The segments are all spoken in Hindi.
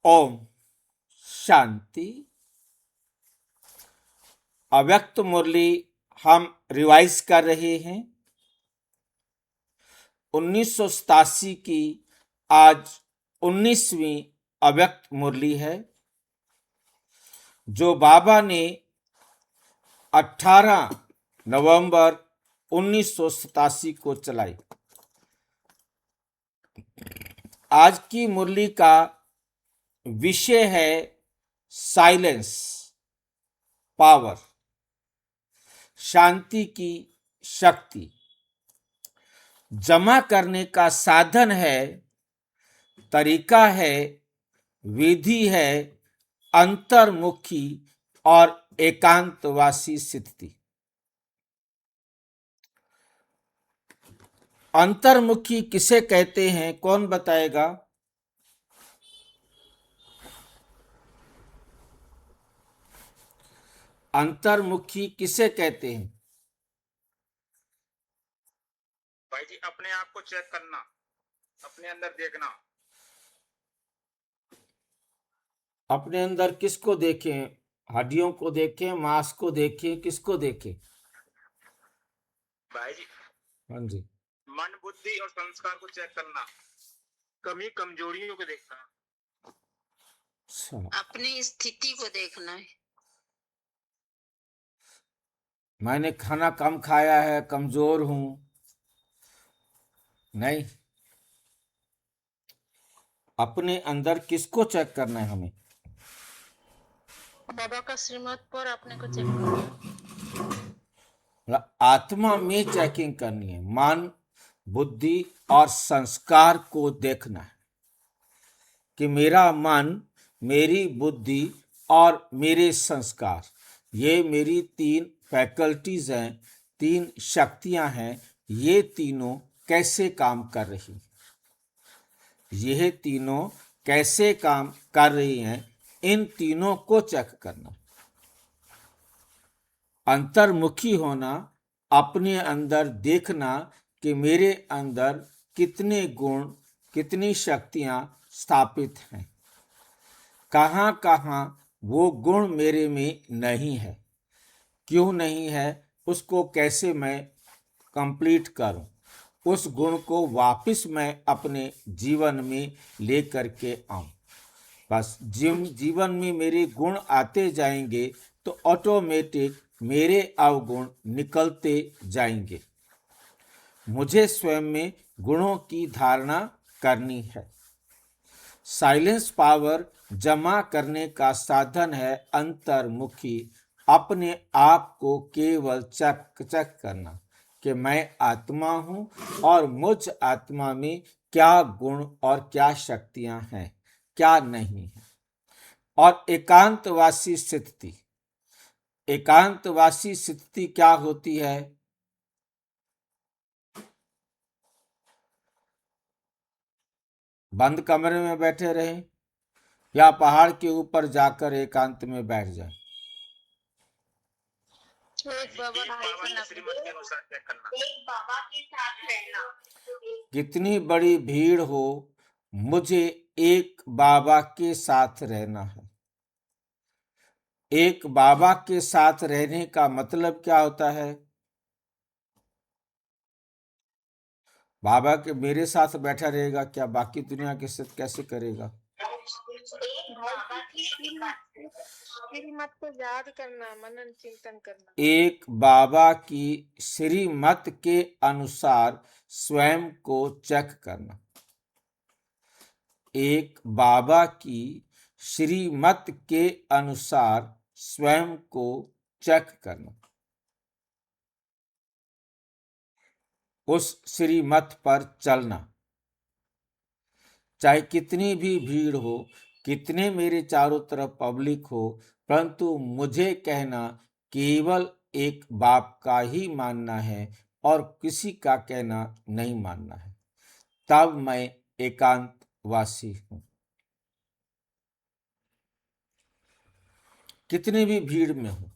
ओम शांति। अव्यक्त मुरली हम रिवाइज कर रहे हैं। 1987 की आज 19वीं अव्यक्त मुरली है, जो बाबा ने 18 नवंबर 1987 को चलाई। आज की मुरली का विषय है साइलेंस पावर, शांति की शक्ति। जमा करने का साधन है, तरीका है, विधि है अंतर्मुखी और एकांतवासी स्थिति। अंतर्मुखी किसे कहते हैं, कौन बताएगा? अंतर्मुखी किसे कहते हैं? भाई जी, अपने आप को चेक करना, अपने अंदर देखना। अपने अंदर किसको देखें? हड्डियों को देखें, मांस को देखें, किसको देखें? भाई जी, हाँ जी, मन, बुद्धि और संस्कार को चेक करना, कमी कमजोरियों को देखना, अच्छा। अपनी स्थिति को देखना है। मैंने खाना कम खाया है, कमजोर हूं, नहीं। अपने अंदर किसको चेक करना है हमें? बाबा का श्रीमत पर अपने को चेक करना है। आत्मा में चेकिंग करनी है। मन, बुद्धि और संस्कार को देखना है कि मेरा मन, मेरी बुद्धि और मेरे संस्कार, ये मेरी 3 फैकल्टीज हैं, 3 शक्तियां हैं। ये तीनों कैसे काम कर रही हैं? यह तीनों कैसे काम कर रही हैं, इन तीनों को चेक करना। अंतर्मुखी होना, अपने अंदर देखना कि मेरे अंदर कितने गुण, कितनी शक्तियां स्थापित हैं, कहाँ कहाँ वो गुण मेरे में नहीं है, क्यों नहीं है, उसको कैसे मैं कंप्लीट करूं, उस गुण को वापस मैं अपने जीवन में लेकर के आऊं। बस जीवन में मेरे गुण आते जाएंगे तो ऑटोमेटिक मेरे अवगुण निकलते जाएंगे। मुझे स्वयं में गुणों की धारणा करनी है। साइलेंस पावर जमा करने का साधन है अंतर्मुखी। अपने आप को केवल चेक करना कि मैं आत्मा हूं और मुझ आत्मा में क्या गुण और क्या शक्तियां हैं, क्या नहीं है। और एकांतवासी स्थिति, एकांतवासी स्थिति क्या होती है? बंद कमरे में बैठे रहें या पहाड़ के ऊपर जाकर एकांत में बैठ जाएं। एक बाबा के श्रीमत के अनुसार चेक करना, एक बाबा के साथ रहना। कितनी बड़ी भीड़ हो, मुझे एक बाबा के साथ रहना है। एक बाबा के साथ रहने का मतलब क्या होता है? बाबा के मेरे साथ बैठा रहेगा क्या, बाकी दुनिया के साथ कैसे करेगा? श्रीमत को याद करना, मनन चिंतन करना। एक बाबा की श्रीमत के अनुसार स्वयं को चेक करना। एक बाबा की श्रीमत के अनुसार स्वयं को चेक करना, उस श्रीमत पर चलना। चाहे कितनी भी भीड़ हो, कितने मेरे चारों तरफ पब्लिक हो, परंतु मुझे कहना केवल एक बाप का ही मानना है और किसी का कहना नहीं मानना है। तब मैं एकांतवासी हूं। कितनी भी भीड़ में हो,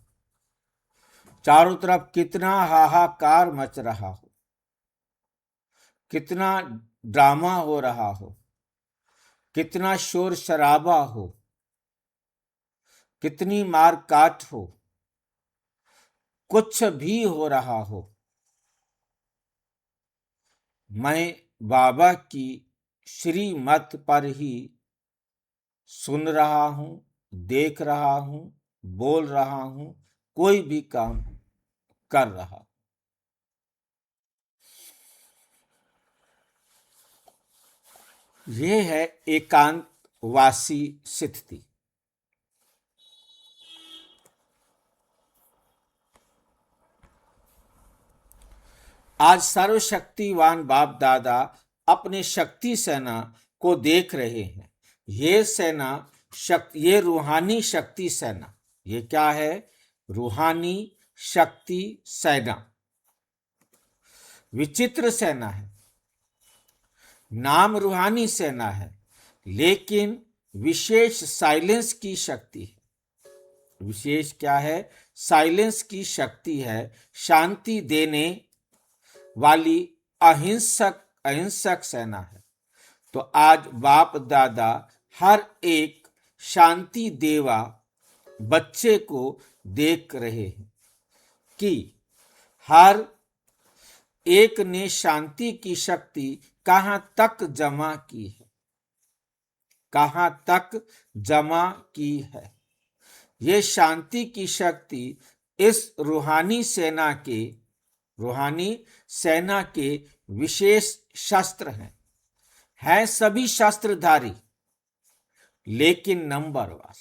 चारों तरफ कितना हाहाकार मच रहा हो, कितना ड्रामा हो रहा हो, कितना शोर शराबा हो, कितनी मार काट हो, कुछ भी हो रहा हो, मैं बाबा की श्रीमत पर ही सुन रहा हूं, देख रहा हूं, बोल रहा हूं, कोई भी काम कर रहा हूं। ये है एकांत वासी स्थिति। आज सर्वशक्तिवान बाप दादा अपने शक्ति सेना को देख रहे हैं। ये सेना ये रूहानी शक्ति सेना, ये क्या है? रूहानी शक्ति सेना विचित्र सेना है। नाम रूहानी सेना है, लेकिन विशेष साइलेंस की शक्ति है। विशेष क्या है? साइलेंस की शक्ति है। शांति देने वाली अहिंसक सेना है। तो आज बाप दादा हर एक शांति देवा बच्चे को देख रहे हैं कि हर एक ने शांति की शक्ति कहां तक जमा की है, कहां तक जमा की है। ये शांति की शक्ति इस रूहानी सेना के विशेष शस्त्र हैं सभी शस्त्रधारी, लेकिन नंबरवार।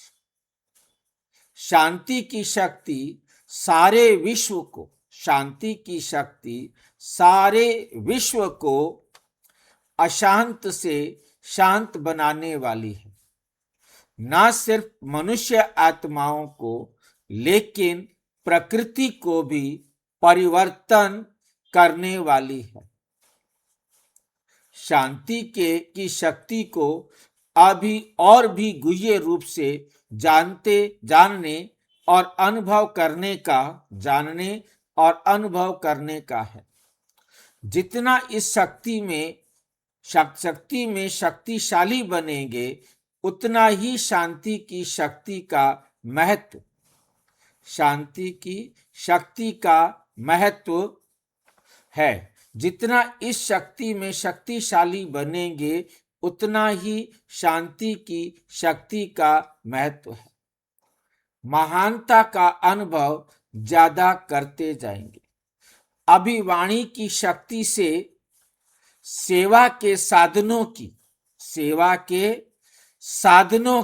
शांति की शक्ति सारे विश्व को, शांति की शक्ति सारे विश्व को अशांत से शांत बनाने वाली है। ना सिर्फ मनुष्य आत्माओं को, लेकिन प्रकृति को भी परिवर्तन करने वाली है। शांति की शक्ति को अभी और भी गुह्य रूप से जानने और अनुभव करने का है। जितना इस शक्ति में शक्तिशाली बनेंगे, उतना ही शांति की शक्ति का महत्व है। जितना इस शक्ति में शक्तिशाली बनेंगे, उतना ही शांति की शक्ति का महत्व है। महानता का अनुभव ज्यादा करते जाएंगे। अभी वाणी की शक्ति से सेवा के साधनों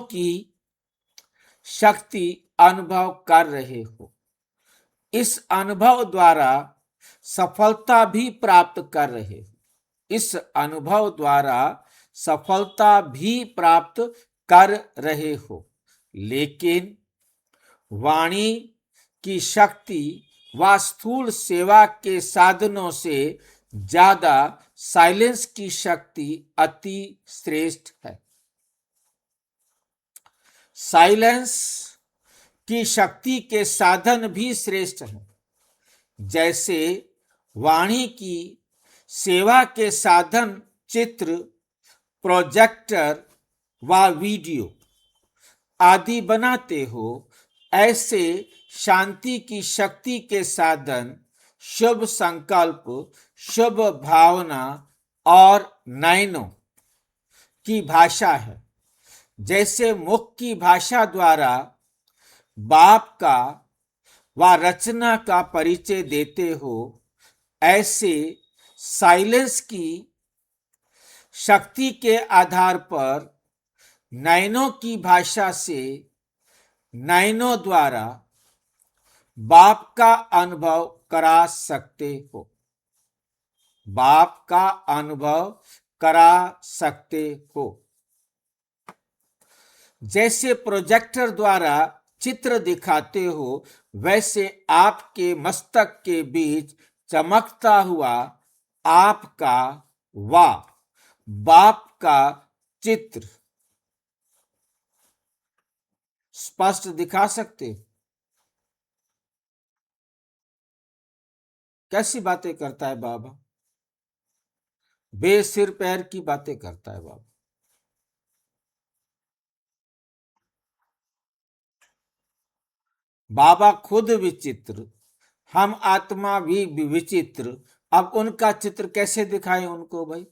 की शक्ति अनुभव कर रहे हो। इस अनुभव द्वारा सफलता भी प्राप्त कर रहे हो। इस अनुभव द्वारा सफलता भी प्राप्त कर रहे हो, लेकिन वाणी की शक्ति व स्थूल सेवा के साधनों से ज्यादा साइलेंस की शक्ति अति श्रेष्ठ है। साइलेंस की शक्ति के साधन भी श्रेष्ठ हैं। जैसे वाणी की सेवा के साधन चित्र, प्रोजेक्टर व वीडियो आदि बनाते हो, ऐसे शांति की शक्ति के साधन शुभ संकल्प, शुभ भावना और नयनों की भाषा है। जैसे मुख की भाषा द्वारा बाप का व रचना का परिचय देते हो, ऐसे साइलेंस की शक्ति के आधार पर नयनों की भाषा से, नयनों द्वारा बाप का अनुभव करा सकते हो। बाप का अनुभव करा सकते हो। जैसे प्रोजेक्टर द्वारा चित्र दिखाते हो, वैसे आपके मस्तक के बीच चमकता हुआ आपका व बाप का चित्र स्पष्ट दिखा सकते। कैसी बातें करता है बाबा? बेसिर पैर की बातें करता है बाबा। बाबा खुद विचित्र, हम आत्मा भी विचित्र। अब उनका चित्र कैसे दिखाएं उनको भाई?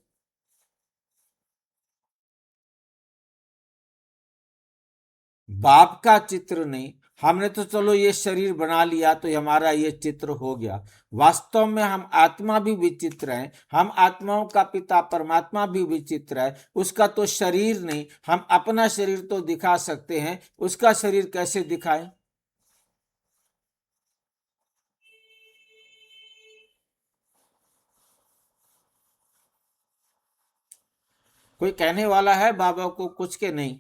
बाप का चित्र नहीं। हमने तो चलो ये शरीर बना लिया तो हमारा ये चित्र हो गया। वास्तव में हम आत्मा भी विचित्र हैं। हम आत्माओं का पिता परमात्मा भी विचित्र है। उसका तो शरीर नहीं, हम अपना शरीर तो दिखा सकते हैं, उसका शरीर कैसे दिखाएं? कोई कहने वाला है बाबा को कुछ के नहीं?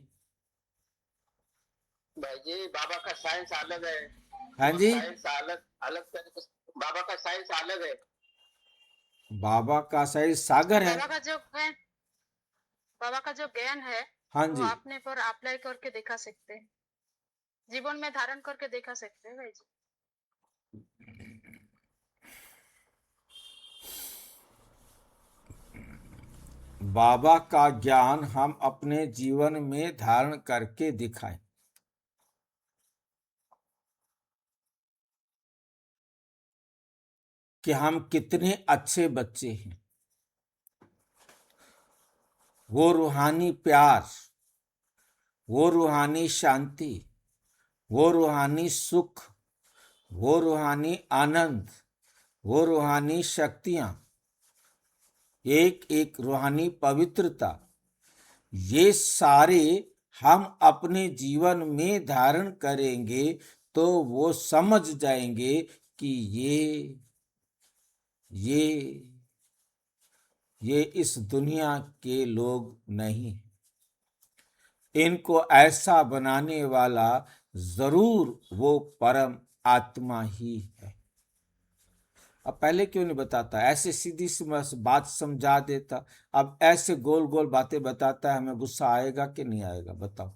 भाई जी बाबा का साइंस अलग है। हाँ वो जी, साइंस अलग अलग तरीके से, बाबा का साइंस अलग है। बाबा का शरीर सागर है। बाबा का जो ज्ञान है हाँ वो जी, अपने पर अप्लाई करके दिखा सकते हैं, जीवन में धारण करके दिखा सकते हैं भाई जी। बाबा का ज्ञान हम अपने जीवन में धारण करके दिखाएं। कि हम कितने अच्छे बच्चे हैं। वो रूहानी प्यार, वो रूहानी शांति, वो रूहानी सुख, वो रूहानी आनंद, वो रूहानी शक्तियां, एक एक रूहानी पवित्रता, ये सारे हम अपने जीवन में धारण करेंगे तो वो समझ जाएंगे कि ये ये इस दुनिया के लोग नहीं। इनको ऐसा बनाने वाला जरूर वो परम आत्मा ही है। अब पहले क्यों नहीं बताता? ऐसे सीधी सी बात समझा देता। अब ऐसे गोल गोल बातें बताता है, हमें गुस्सा आएगा कि नहीं आएगा बताओ?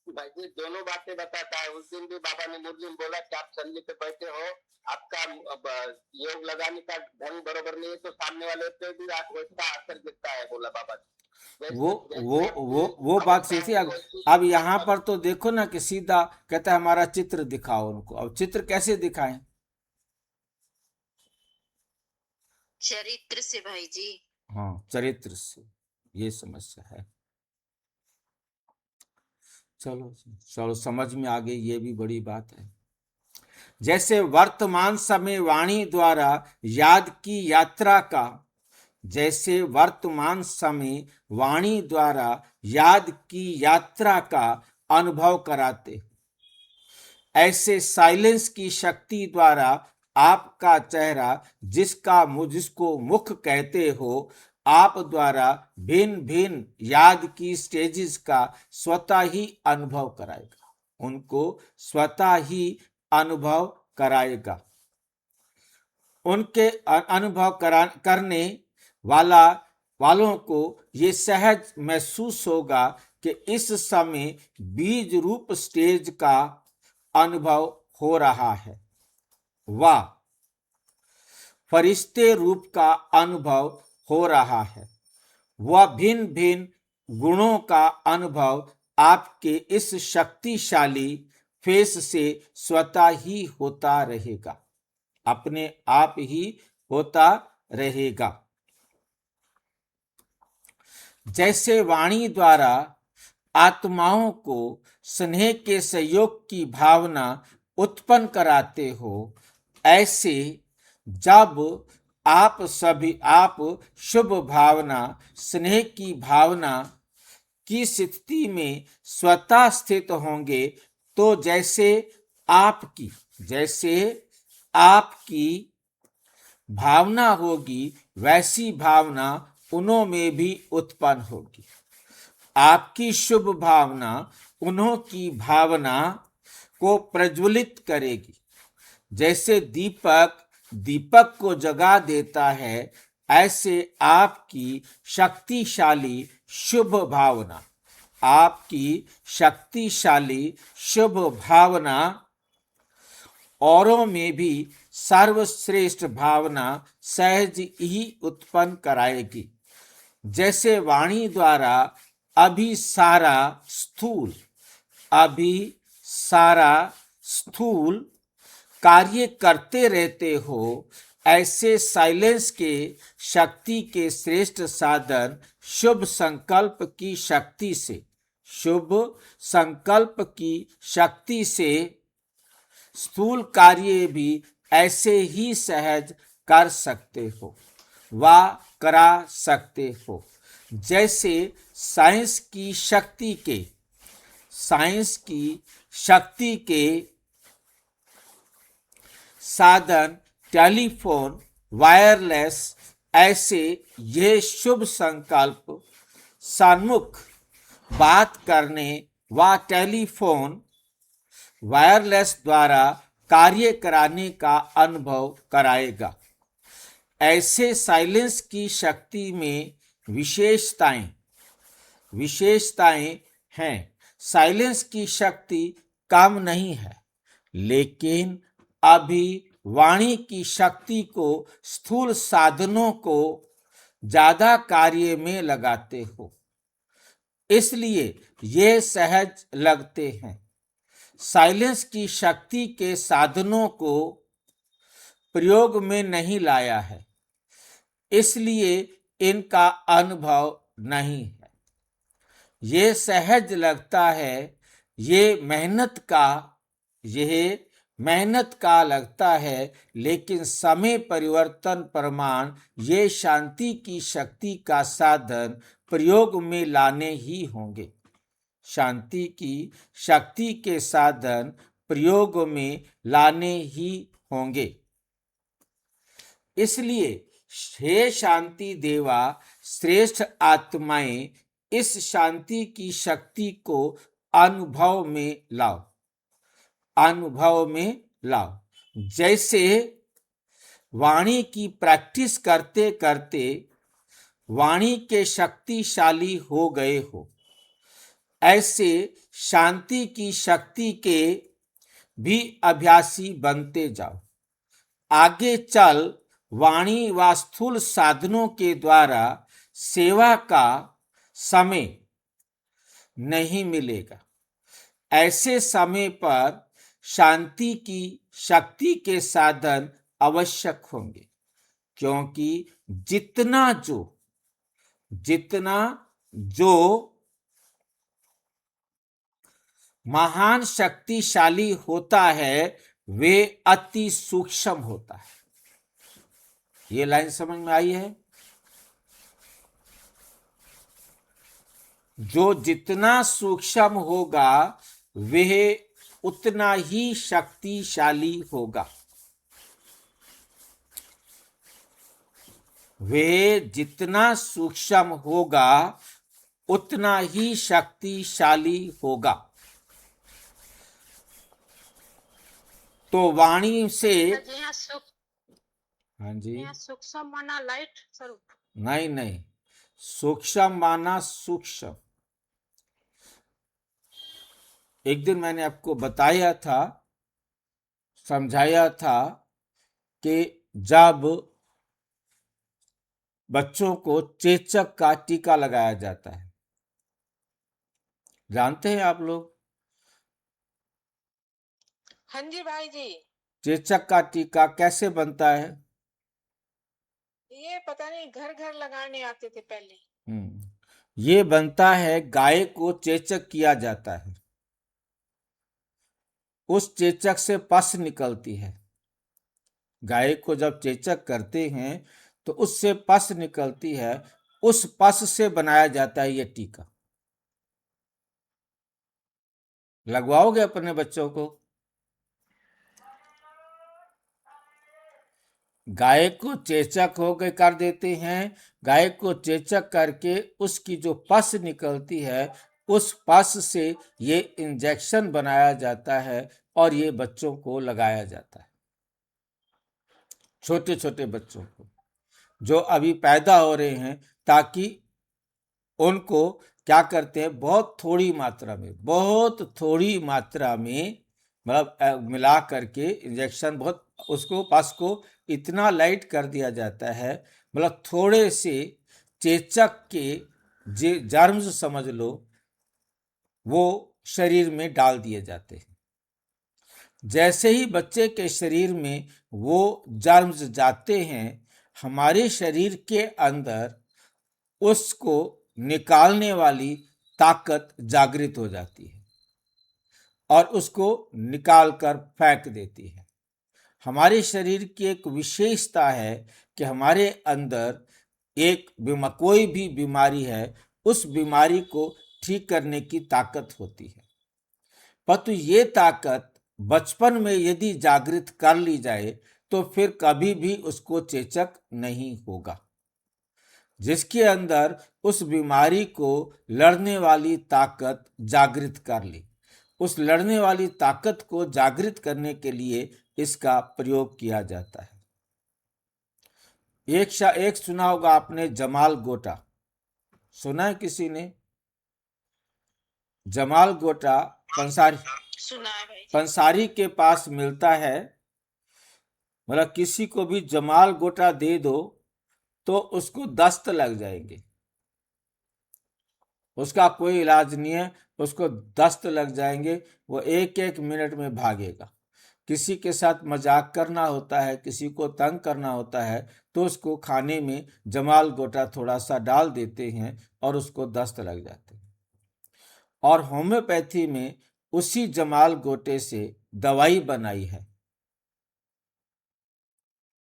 भाई जी दोनों बातें बताता है। उस दिन भी बाबा ने मुरली बोला कि आप सल्ली पे बैठे हो, आपका योग लगाने का ढंग बरोबर नहीं है तो सामने वाले पे भी वैसा असर दिखता है, बोला बाबा जी। वो जैसे वो जैसी वो आपकी बात सही अवस्था थी। है अब वैसी अब यहाँ पर तो देखो ना कि सीधा कहता है हमारा चित्र दिखाओ उनको। अब चित्र कैसे दिखाएं? चरित्र से भाई जी। हाँ, चरित्र से। ये समस्या है। चलो चलो, समझ में आ गई, ये भी बड़ी बात है। जैसे वर्तमान समय वाणी द्वारा याद की यात्रा का, जैसे वर्तमान समय वाणी द्वारा याद की यात्रा का अनुभव कराते, ऐसे साइलेंस की शक्ति द्वारा आपका चेहरा, जिसको मुख कहते हो, आप द्वारा भिन्न भिन्न याद की स्टेजेस का स्वतः ही अनुभव कराएगा। उनको स्वतः ही अनुभव कराएगा। उनके अनुभव करने वालों को ये सहज महसूस होगा कि इस समय बीज रूप स्टेज का अनुभव हो रहा है, व फरिश्ते रूप का अनुभव हो रहा है, वह भिन्न भिन्न गुणों का अनुभव आपके इस शक्तिशाली फेस से स्वतः ही होता रहेगा, अपने आप ही होता रहेगा। जैसे वाणी द्वारा आत्माओं को स्नेह के सहयोग की भावना उत्पन्न कराते हो, ऐसे जब आप शुभ भावना, स्नेह की भावना की स्थिति में स्वतः स्थित होंगे तो जैसे आपकी भावना होगी वैसी भावना उन्हों में भी उत्पन्न होगी। आपकी शुभ भावना उन्हों की भावना को प्रज्वलित करेगी। जैसे दीपक को जगा देता है, ऐसे आपकी शक्तिशाली शुभ भावना औरों में भी सर्वश्रेष्ठ भावना सहज ही उत्पन्न कराएगी। जैसे वाणी द्वारा अभिसारा सारा स्थूल कार्य करते रहते हो, ऐसे साइलेंस के शक्ति के श्रेष्ठ साधन शुभ संकल्प की शक्ति से, शुभ संकल्प की शक्ति से स्थूल कार्य भी ऐसे ही सहज कर सकते हो व करा सकते हो, जैसे साइंस की शक्ति के साधन टेलीफोन, वायरलेस, ऐसे ये शुभ संकल्प सन्मुख बात करने व टेलीफोन, वायरलेस द्वारा कार्य कराने का अनुभव कराएगा। ऐसे साइलेंस की शक्ति में विशेषताएं हैं। साइलेंस की शक्ति कम नहीं है, लेकिन अभी वाणी की शक्ति को स्थूल साधनों को ज्यादा कार्य में लगाते हो, इसलिए ये सहज लगते हैं। साइलेंस की शक्ति के साधनों को प्रयोग में नहीं लाया है, इसलिए इनका अनुभव नहीं है। ये सहज लगता है, ये मेहनत का लगता है, लेकिन समय परिवर्तन प्रमाण ये शांति की शक्ति का साधन प्रयोग में लाने ही होंगे। शांति की शक्ति के साधन प्रयोग में लाने ही होंगे। इसलिए हे शांति देवा, श्रेष्ठ आत्माएं, इस शांति की शक्ति को अनुभव में लाओ। जैसे वाणी की प्रैक्टिस करते करते वाणी के शक्तिशाली हो गए हो, ऐसे शांति की शक्ति के भी अभ्यासी बनते जाओ। आगे चल वाणी व स्थूल साधनों के द्वारा सेवा का समय नहीं मिलेगा। ऐसे समय पर शांति की शक्ति के साधन आवश्यक होंगे, क्योंकि जितना जो महान शक्तिशाली होता है, वे अति सूक्ष्म होता है। ये लाइन समझ में आई है? जो जितना सूक्ष्म होगा वह उतना ही शक्तिशाली होगा। वह जितना सूक्ष्म होगा उतना ही शक्तिशाली होगा। तो वाणी से हाँ जी, सूक्ष्म माना लाइट स्वरूप, नहीं, सूक्ष्म माना सूक्ष्म। एक दिन मैंने आपको बताया था, समझाया था कि जब बच्चों को चेचक का टीका लगाया जाता है, जानते हैं आप लोग? हाँ जी भाई जी। चेचक का टीका कैसे बनता है? ये पता नहीं, घर घर लगाने आते थे पहले। ये बनता है, गाय को चेचक किया जाता है, उस चेचक से पस निकलती है। गाय को जब चेचक करते हैं तो उससे पस निकलती है, उस पस से बनाया जाता है ये टीका। लगवाओगे अपने बच्चों को? गाय को चेचक हो गए कर देते हैं, गाय को चेचक करके उसकी जो पस निकलती है, उस पस से ये इंजेक्शन बनाया जाता है और ये बच्चों को लगाया जाता है। छोटे छोटे बच्चों को जो अभी पैदा हो रहे हैं, ताकि उनको क्या करते हैं, बहुत थोड़ी मात्रा में मतलब मिला करके इंजेक्शन, बहुत उसको पस को इतना लाइट कर दिया जाता है, मतलब थोड़े से चेचक के जर्म्स समझ लो, वो शरीर में डाल दिए जाते हैं। जैसे ही बच्चे के शरीर में वो जर्म्स जाते हैं, हमारे शरीर के अंदर उसको निकालने वाली ताकत जागृत हो जाती है और उसको निकाल कर फेंक देती है। हमारे शरीर की एक विशेषता है कि हमारे अंदर कोई भी बीमारी है, उस बीमारी को ठीक करने की ताकत होती है। परंतु ये ताकत बचपन में यदि जागृत कर ली जाए तो फिर कभी भी उसको चेचक नहीं होगा। जिसके अंदर उस बीमारी को लड़ने वाली ताकत जागृत कर ली, उस लड़ने वाली ताकत को जागृत करने के लिए इसका प्रयोग किया जाता है। एक सुना होगा आपने, जमाल गोटा। सुना है किसी ने? जमाल गोटा सुना है भाई जी। पंसारी के पास मिलता है। मतलब किसी को भी जमाल गोटा दे दो तो उसको दस्त लग जाएंगे, उसका कोई इलाज नहीं है, उसको दस्त लग जाएंगे, वो एक एक मिनट में भागेगा। किसी के साथ मजाक करना होता है, किसी को तंग करना होता है, तो उसको खाने में जमाल गोटा थोड़ा सा डाल देते हैं और उसको दस्त लग जाते हैं। और होम्योपैथी में उसी जमाल गोटे से दवाई बनाई है।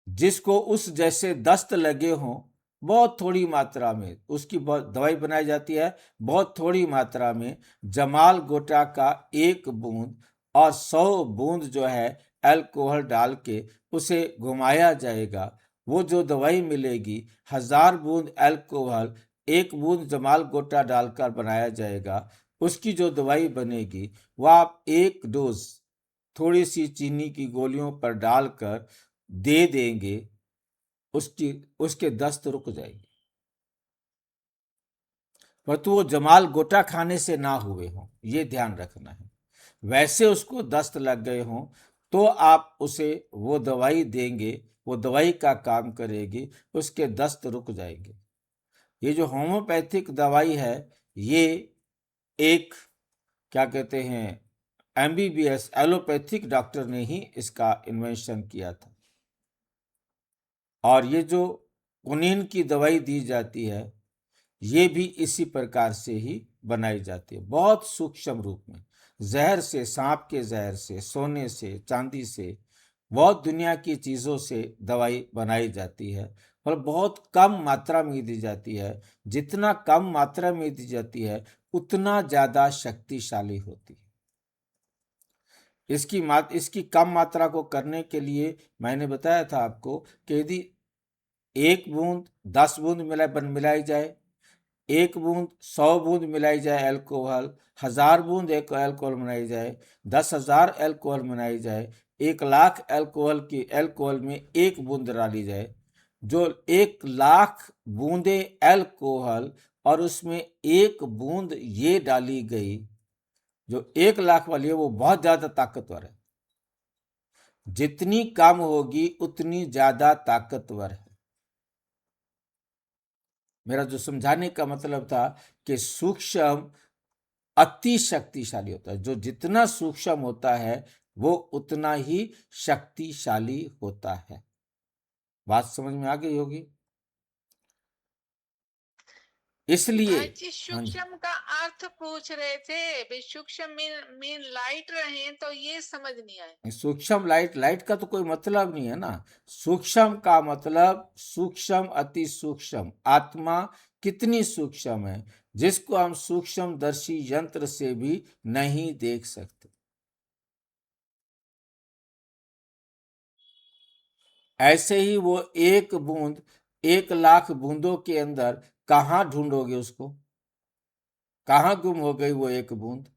जिसको उस जैसे दस्त लगे हों, बहुत थोड़ी मात्रा में उसकी दवाई बनाई जाती है। बहुत थोड़ी मात्रा में जमाल गोटा का 1 बूंद और 100 बूंद जो है अल्कोहल डाल के उसे घुमाया जाएगा। वो जो दवाई मिलेगी, 1000 बूंद अल्कोहल 1 बूंद जमाल गोटा डालकर बनाया जाएगा। उसकी जो दवाई बनेगी वह आप 1 डोज थोड़ी सी चीनी की गोलियों पर डालकर दे देंगे, उसके दस्त रुक जाएंगे। परंतु वो जमाल गोटा खाने से ना हुए हों, ये ध्यान रखना है। वैसे उसको दस्त लग गए हों तो आप उसे वो दवाई देंगे, वो दवाई का काम करेगी, उसके दस्त रुक जाएंगे। ये जो होम्योपैथिक दवाई है, ये एक क्या कहते हैं, एमबीबीएस एलोपैथिक डॉक्टर ने ही इसका इन्वेंशन किया था। और ये जो कुनीन की दवाई दी जाती है, ये भी इसी प्रकार से ही बनाई जाती है, बहुत सूक्ष्म रूप में। जहर से, सांप के जहर से, सोने से, चांदी से, बहुत दुनिया की चीज़ों से दवाई बनाई जाती है और बहुत कम मात्रा में दी जाती है। जितना कम मात्रा में दी जाती है उतना ज़्यादा शक्तिशाली होती है। इसकी कम मात्रा को करने के लिए मैंने बताया था आपको कि यदि 1 बूंद 10 बूंद मिलाई जाए, 1 बूंद 100 बूंद मिलाई जाए अल्कोहल, 1000 बूंद एक अल्कोहल बनाई जाए, 10,000 अल्कोहल बनाई जाए, 1,00,000 अल्कोहल में 1 बूंद डाली जाए, जो 1,00,000 बूंदे अल्कोहल और उसमें 1 बूंद ये डाली गई, जो 1,00,000 वाली है वो बहुत ज्यादा ताकतवर है। जितनी कम होगी उतनी ज्यादा ताकतवर है। मेरा जो समझाने का मतलब था कि सूक्ष्म अति शक्तिशाली होता है। जो जितना सूक्ष्म होता है वो उतना ही शक्तिशाली होता है। बात समझ में आ गई होगी। इसलिए भाई जी, सूक्ष्म का अर्थ पूछ रहे थे। भी सूक्ष्म मीन लाइट रहे, तो ये समझ नहीं आया। सूक्ष्म लाइट का तो कोई मतलब नहीं है ना। सूक्ष्म का मतलब सूक्ष्म, अति सूक्ष्म। आत्मा कितनी सूक्ष्म है, जिसको हम सूक्ष्मदर्शी यंत्र से भी नहीं देख सकते। ऐसे ही वो 1 बूंद 1,00,000 बूंदों के अंदर कहाँ ढूंढोगे उसको? कहाँ गुम हो गई वो 1 बूंद?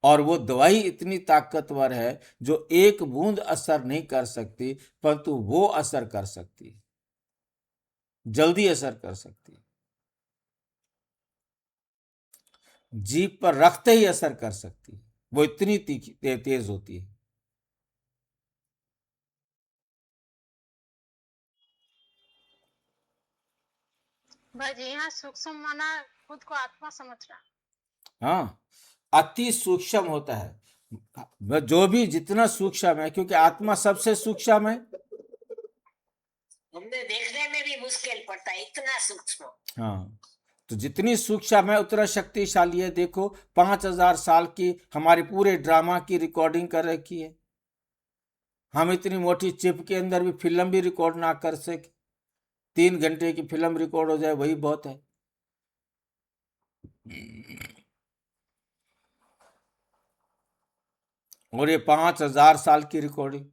और वो दवाई इतनी ताकतवर है जो 1 बूंद असर नहीं कर सकती, परंतु वो असर कर सकती है, जल्दी असर कर सकती है, जीभ पर रखते ही असर कर सकती है। वो इतनी तेज होती है। भाई जी, यहाँ सूक्ष्म माना खुद को आत्मा समझना। हाँ, अति सूक्ष्म होता है। जो भी जितना सूक्ष्म है, क्योंकि आत्मा सबसे सूक्ष्म है। हमने देखने में भी मुश्किल पड़ता है, इतना सूक्ष्म। हाँ, तो जितनी सूक्ष्म है उतना शक्तिशाली है। देखो 5000 साल की हमारे पूरे ड्रामा की रिकॉर्डिंग कर रखी है। हम इतनी मोटी चिप के अंदर भी फिल्म भी रिकॉर्ड ना कर सके, 3 घंटे की फिल्म रिकॉर्ड हो जाए वही बहुत है। और ये 5000 साल की रिकॉर्डिंग,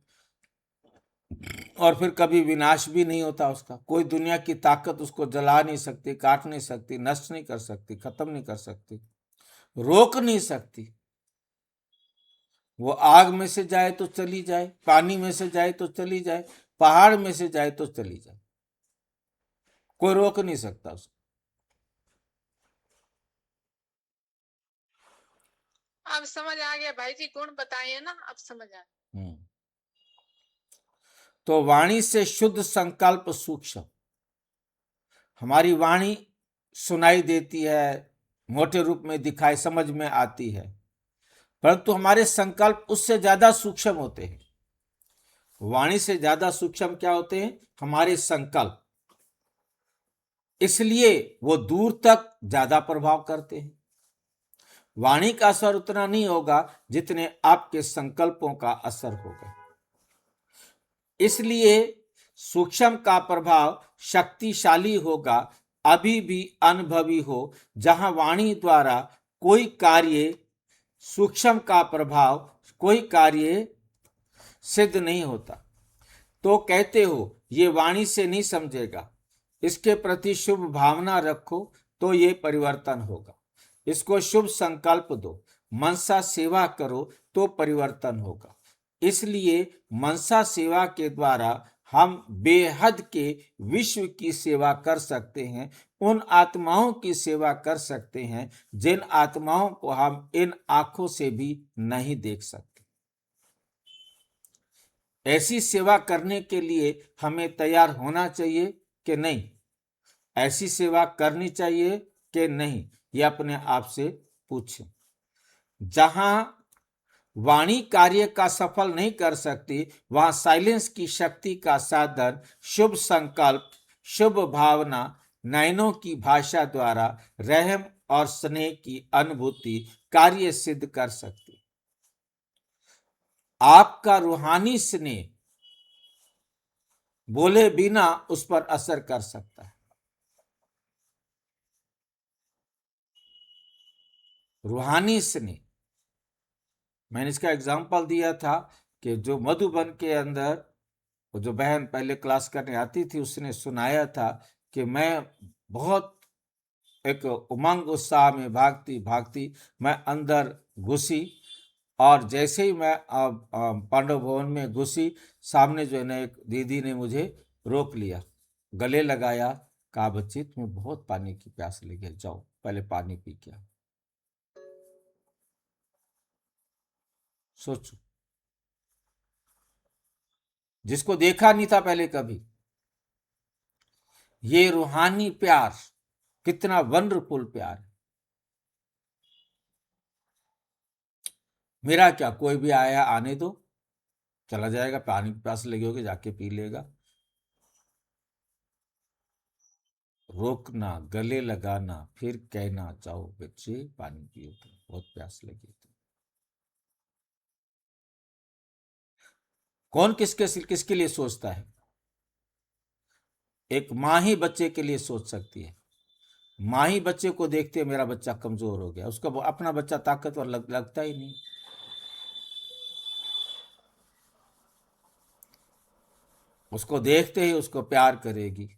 और फिर कभी विनाश भी नहीं होता उसका। कोई दुनिया की ताकत उसको जला नहीं सकती, काट नहीं सकती, नष्ट नहीं कर सकती, खत्म नहीं कर सकती, रोक नहीं सकती। वो आग में से जाए तो चली जाए, पानी में से जाए तो चली जाए, पहाड़ में से जाए तो चली जाए, कोई रोक नहीं सकता उसको। अब समझ आ गया भाई जी, गुण बताइए ना, अब समझ आ गया। तो वाणी से शुद्ध संकल्प सूक्ष्म। हमारी वाणी सुनाई देती है, मोटे रूप में दिखाई समझ में आती है, परंतु हमारे संकल्प उससे ज्यादा सूक्ष्म होते हैं। वाणी से ज्यादा सूक्ष्म क्या होते हैं? हमारे संकल्प। इसलिए वो दूर तक ज्यादा प्रभाव करते हैं। वाणी का असर उतना नहीं होगा जितने आपके संकल्पों का असर होगा। इसलिए सूक्ष्म का प्रभाव शक्तिशाली होगा, अभी भी अनुभवी हो। जहां वाणी द्वारा कोई कार्य, सूक्ष्म का प्रभाव कोई कार्य सिद्ध नहीं होता, तो कहते हो ये वाणी से नहीं समझेगा, इसके प्रति शुभ भावना रखो तो ये परिवर्तन होगा। इसको शुभ संकल्प दो, मनसा सेवा करो तो परिवर्तन होगा। इसलिए मनसा सेवा के द्वारा हम बेहद के विश्व की सेवा कर सकते हैं, उन आत्माओं की सेवा कर सकते हैं जिन आत्माओं को हम इन आंखों से भी नहीं देख सकते। ऐसी सेवा करने के लिए हमें तैयार होना चाहिए कि नहीं? ऐसी सेवा करनी चाहिए कि नहीं, ये अपने आप से पूछें। जहां वाणी कार्य का सफल नहीं कर सकती, वहां साइलेंस की शक्ति का साधन शुभ संकल्प, शुभ भावना, नयनों की भाषा द्वारा रहम और स्नेह की अनुभूति कार्य सिद्ध कर सकती। आपका रूहानी स्नेह बोले बिना उस पर असर कर सकता है। रूहानी स्नेह, मैंने इसका एग्जाम्पल दिया था कि जो मधुबन के अंदर वो जो बहन पहले क्लास करने आती थी, उसने सुनाया था कि मैं बहुत एक उमंग उत्साह में भागती भागती मैं अंदर घुसी, और जैसे ही मैं पांडव भवन में घुसी, सामने जो है ना एक दीदी ने मुझे रोक लिया, गले लगाया, कहा बच्ची तुम्हें बहुत पानी की प्यास लगी है, जाओ पहले पानी पी के आओ। सोचो, जिसको देखा नहीं था पहले कभी। ये रूहानी प्यार कितना वंडरफुल प्यार है। मेरा क्या, कोई भी आया आने दो, चला जाएगा, पानी की प्यास लगी होगी जाके पी लेगा। रोकना, गले लगाना, फिर कहना चाहो बच्चे पानी पियो, बहुत प्यास लगी। कौन किसके लिए सोचता है? एक माँ ही बच्चे के लिए सोच सकती है। माँ ही बच्चे को देखते है मेरा बच्चा कमजोर हो गया, उसका अपना बच्चा ताकतवर लगता ही नहीं। उसको देखते ही उसको प्यार करेगी,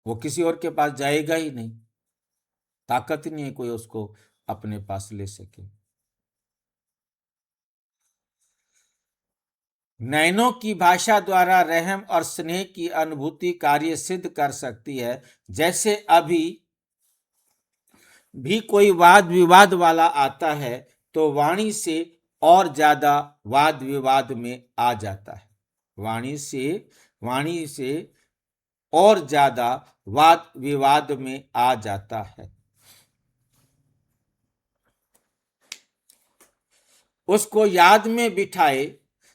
वो किसी और के पास जाएगा ही नहीं, ताकत ही नहीं है कोई उसको अपने पास ले सके। नयनों की भाषा द्वारा रहम और स्नेह की अनुभूति कार्य सिद्ध कर सकती है। जैसे अभी भी कोई वाद विवाद वाला आता है तो वाणी से और ज्यादा वाद विवाद में आ जाता है। वाणी से और ज्यादा वाद विवाद में आ जाता है। उसको याद में बिठाए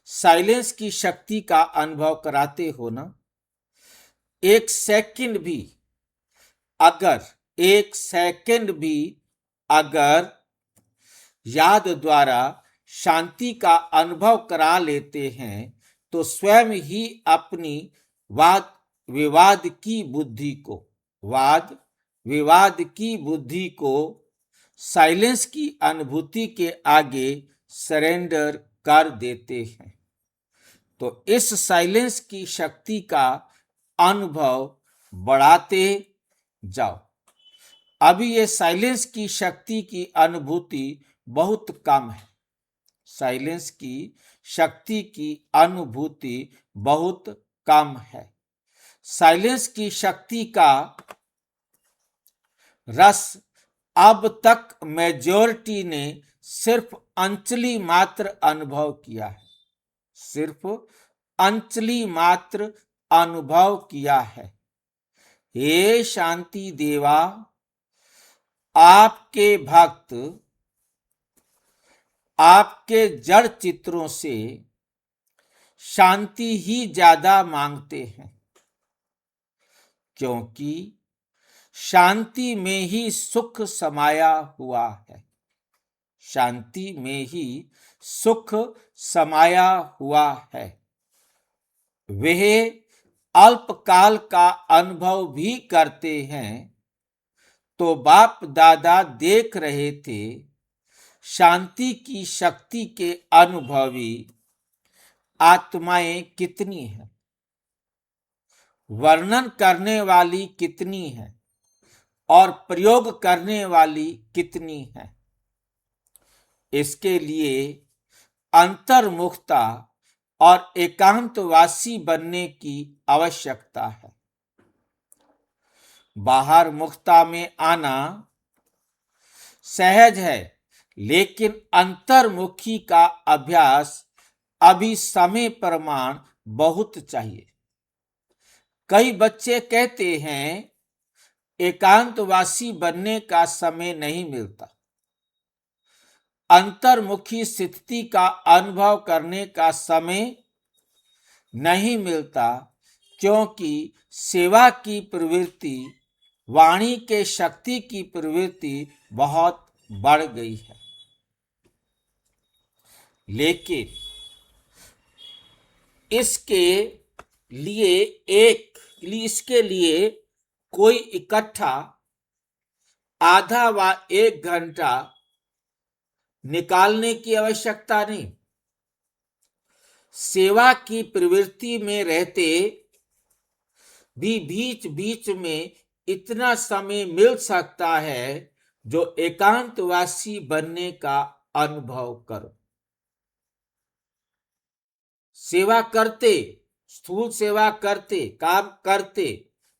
साइलेंस की शक्ति का अनुभव कराते हो ना। एक सेकंड भी अगर याद द्वारा शांति का अनुभव करा लेते हैं तो स्वयं ही अपनी वाद विवाद की बुद्धि को साइलेंस की अनुभूति के आगे सरेंडर कर देते हैं। तो इस साइलेंस की शक्ति का अनुभव बढ़ाते जाओ। अभी ये साइलेंस की शक्ति की अनुभूति बहुत कम है। साइलेंस की शक्ति की अनुभूति बहुत कम है। साइलेंस की शक्ति का रस अब तक मेजॉरिटी ने सिर्फ अंचली मात्र अनुभव किया है। सिर्फ अंचली मात्र अनुभव किया है। हे शांति देवा, आपके भक्त आपके जड़ चित्रों से शांति ही ज्यादा मांगते हैं, क्योंकि शांति में ही सुख समाया हुआ है। शांति में ही सुख समाया हुआ है। वे अल्पकाल का अनुभव भी करते हैं। तो बाप दादा देख रहे थे शांति की शक्ति के अनुभवी आत्माएं कितनी हैं, वर्णन करने वाली कितनी हैं और प्रयोग करने वाली कितनी हैं। इसके लिए अंतर्मुखता और एकांतवासी बनने की आवश्यकता है। बाहर मुक्ता में आना सहज है, लेकिन अंतर्मुखी का अभ्यास अभी समय प्रमाण बहुत चाहिए। कई बच्चे कहते हैं एकांतवासी बनने का समय नहीं मिलता। अंतर्मुखी स्थिति का अनुभव करने का समय नहीं मिलता, क्योंकि सेवा की प्रवृत्ति, वाणी के शक्ति की प्रवृत्ति बहुत बढ़ गई है। लेकिन इसके लिए कोई इकट्ठा आधा व 1 घंटा निकालने की आवश्यकता नहीं। सेवा की प्रवृत्ति में रहते भी बीच बीच में इतना समय मिल सकता है जो एकांतवासी बनने का अनुभव करो। सेवा करते, स्थूल सेवा करते, काम करते,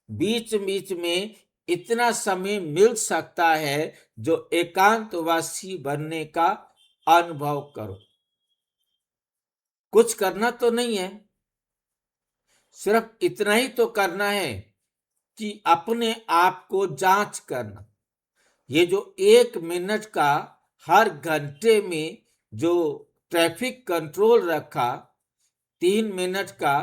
बीच बीच में इतना समय मिल सकता है जो एकांतवासी बनने का अनुभव करो। कुछ करना तो नहीं है, सिर्फ इतना ही तो करना है कि अपने आप को जांच करना। ये जो 1 मिनट का हर घंटे में जो ट्रैफिक कंट्रोल रखा, 3 मिनट का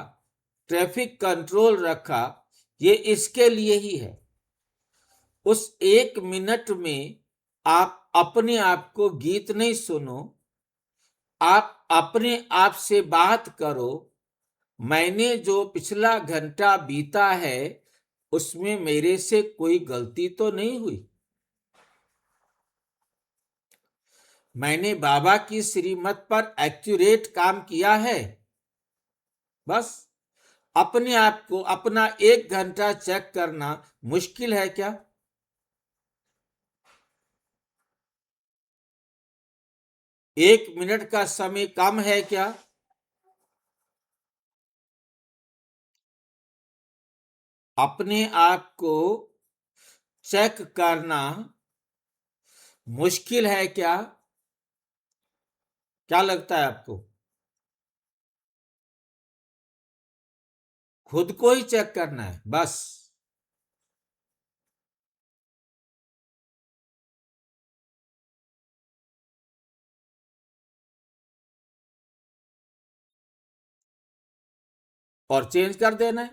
ट्रैफिक कंट्रोल रखा, ये इसके लिए ही है। उस 1 मिनट में आप अपने आप को गीत नहीं सुनो, आप अपने आप से बात करो। मैंने जो पिछला घंटा बीता है उसमें मेरे से कोई गलती तो नहीं हुई। मैंने बाबा की श्रीमत पर एक्यूरेट काम किया है। बस अपने आप को अपना 1 घंटा चेक करना मुश्किल है क्या? एक मिनट का समय कम है क्या? अपने आप को चेक करना मुश्किल है क्या? क्या लगता है आपको? खुद को ही चेक करना है बस। और चेंज कर देना है,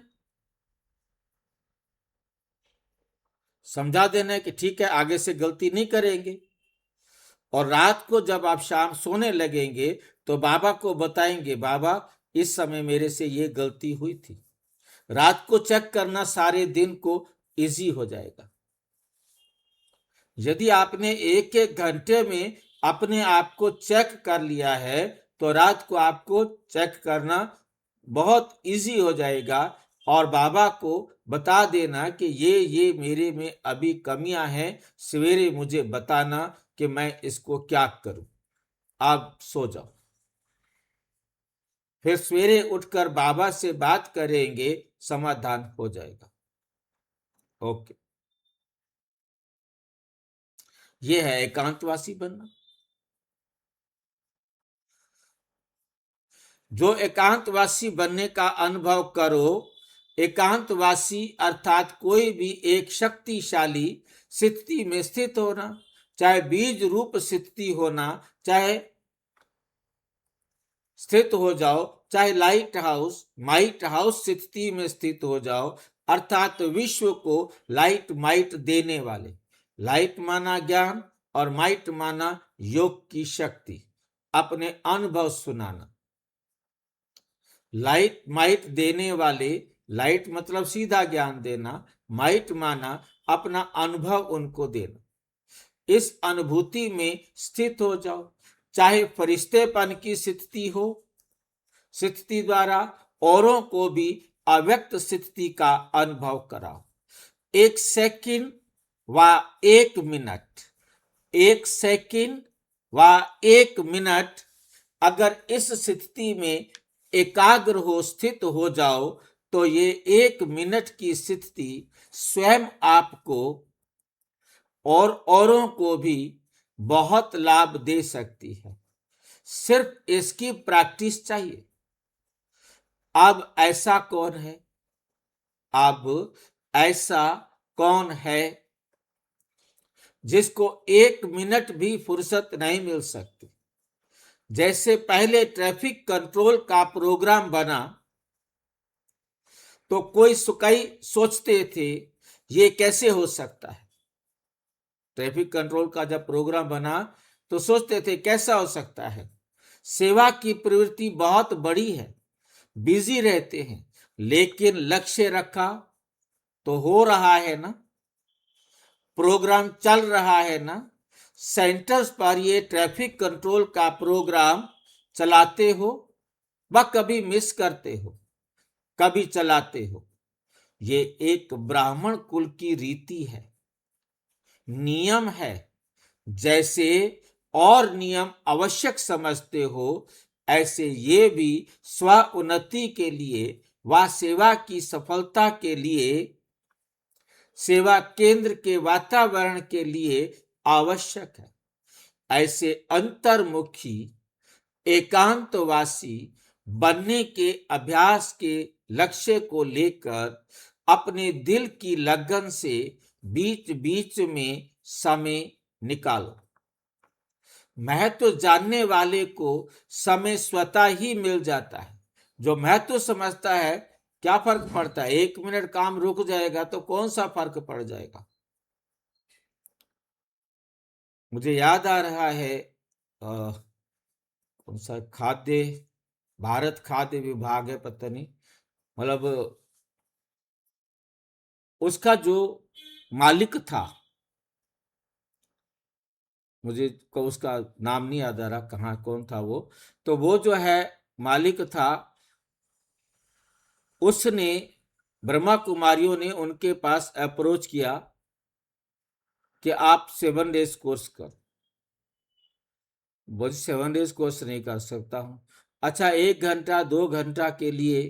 समझा देना है कि ठीक है आगे से गलती नहीं करेंगे। और रात को जब आप शाम सोने लगेंगे तो बाबा को बताएंगे, बाबा इस समय मेरे से ये गलती हुई थी। रात को चेक करना सारे दिन को इजी हो जाएगा। यदि आपने एक एक घंटे में अपने आप को चेक कर लिया है तो रात को आपको चेक करना बहुत इजी हो जाएगा और बाबा को बता देना कि ये मेरे में अभी कमियां हैं, सवेरे मुझे बताना कि मैं इसको क्या करूं। आप सो जाओ, फिर सवेरे उठकर बाबा से बात करेंगे, समाधान हो जाएगा। ओके, ये है एकांतवासी बनना। जो एकांतवासी बनने का अनुभव करो, एकांतवासी अर्थात कोई भी एक शक्तिशाली स्थिति में स्थित होना, चाहे बीज रूप स्थिति होना, चाहे स्थित हो जाओ, चाहे लाइट हाउस स्थिति में स्थित हो जाओ, अर्थात विश्व को लाइट माइट देने वाले। लाइट माना ज्ञान और माइट माना योग की शक्ति, अपने अनुभव सुनाना। लाइट माइट देने वाले, लाइट मतलब सीधा ज्ञान देना, माइट माना अपना अनुभव उनको देना। इस अनुभूति में स्थित हो जाओ, चाहे फरिश्तेपन की स्थिति हो, स्थिति द्वारा औरों को भी अव्यक्त स्थिति का अनुभव कराओ। 1 सेकंड व 1 मिनट, 1 सेकंड व 1 मिनट अगर इस स्थिति में एकाग्र हो, स्थित हो जाओ, तो ये 1 मिनट की स्थिति स्वयं आपको और औरों को भी बहुत लाभ दे सकती है। सिर्फ इसकी प्रैक्टिस चाहिए। अब ऐसा कौन है? अब ऐसा कौन है जिसको 1 मिनट भी फुर्सत नहीं मिल सकती? जैसे पहले ट्रैफिक कंट्रोल का प्रोग्राम बना तो कोई सोचते थे ये कैसे हो सकता है। ट्रैफिक कंट्रोल का जब प्रोग्राम बना तो सोचते थे कैसा हो सकता है। सेवा की प्रवृत्ति बहुत बड़ी है, बिजी रहते हैं, लेकिन लक्ष्य रखा तो हो रहा है ना, प्रोग्राम चल रहा है ना। सेंटर्स पर ये ट्रैफिक कंट्रोल का प्रोग्राम चलाते हो व कभी मिस करते हो, कभी चलाते हो। ये एक ब्राह्मण कुल की रीति है, नियम है। जैसे और नियम आवश्यक समझते हो, ऐसे ये भी स्व उन्नति के लिए व सेवा की सफलता के लिए, सेवा केंद्र के वातावरण के लिए आवश्यक है। ऐसे अंतर्मुखी एकांतवासी बनने के अभ्यास के लक्ष्य को लेकर अपने दिल की लगन से बीच बीच में समय निकालो। महत्व जानने वाले को समय स्वतः ही मिल जाता है। जो महत्व समझता है, क्या फर्क पड़ता है, 1 मिनट काम रुक जाएगा तो कौन सा फर्क पड़ जाएगा। मुझे याद आ रहा है कौन सा भारत खाद्य विभाग है, पता नहीं, मतलब उसका जो मालिक था, मुझे उसका नाम नहीं याद आ रहा, कहाँ कौन था वो, तो वो जो है मालिक था, उसने ब्रह्मा कुमारियों ने उनके पास अप्रोच किया कि आप 7 डेज कोर्स कर। वो 7 डेज कोर्स नहीं कर सकता हूं। अच्छा, 1 घंटा 2 घंटा के लिए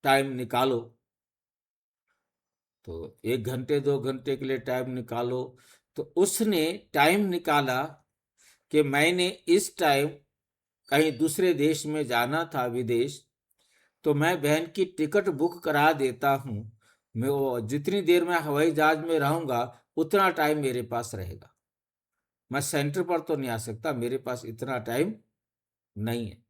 टाइम निकालो। तो 1 घंटे 2 घंटे के लिए टाइम निकालो। तो उसने टाइम निकाला कि मैंने इस टाइम कहीं दूसरे देश में जाना था, विदेश, तो मैं बहन की टिकट बुक करा देता हूँ। मैं वो जितनी देर मैं हवाई जहाज में रहूंगा उतना टाइम मेरे पास रहेगा। मैं सेंटर पर तो नहीं आ सकता, मेरे पास इतना टाइम नहीं है।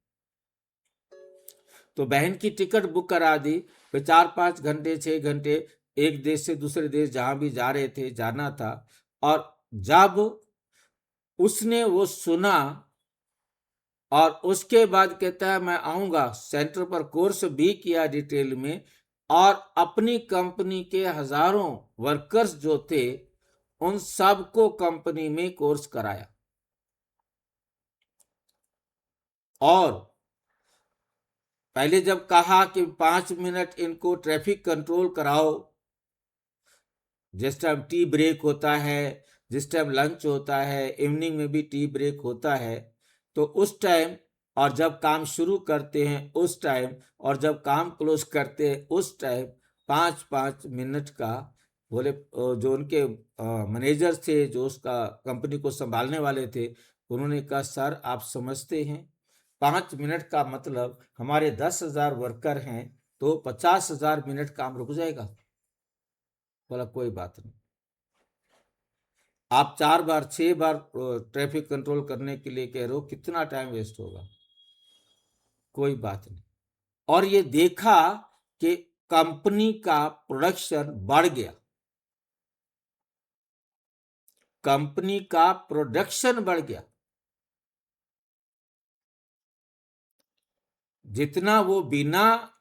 तो बहन की टिकट बुक करा दी, फिर 4-5 घंटे 6 घंटे एक देश से दूसरे देश जहां भी जा रहे थे, जाना था। और जब उसने वो सुना और उसके बाद कहता है मैं आऊंगा, सेंटर पर कोर्स भी किया डिटेल में, और अपनी कंपनी के हजारों वर्कर्स जो थे उन सबको कंपनी में कोर्स कराया। और पहले जब कहा कि 5 मिनट इनको ट्रैफिक कंट्रोल कराओ, जिस टाइम टी ब्रेक होता है, जिस टाइम लंच होता है, इवनिंग में भी टी ब्रेक होता है, तो उस टाइम, और जब काम शुरू करते हैं उस टाइम, और जब काम क्लोज करते हैं उस टाइम 5-5 मिनट का बोले। जो उनके मैनेजर थे, जो उसका कंपनी को संभालने वाले थे, उन्होंने कहा सर आप समझते हैं 5 मिनट का मतलब हमारे 10,000 वर्कर हैं तो 50,000 मिनट काम रुक जाएगा। बोला कोई बात नहीं, आप 4 बार 6 बार ट्रैफिक कंट्रोल करने के लिए कह रहे हो, कितना टाइम वेस्ट होगा, कोई बात नहीं। और ये देखा कि कंपनी का प्रोडक्शन बढ़ गया, कंपनी का प्रोडक्शन बढ़ गया। जितना वो बिना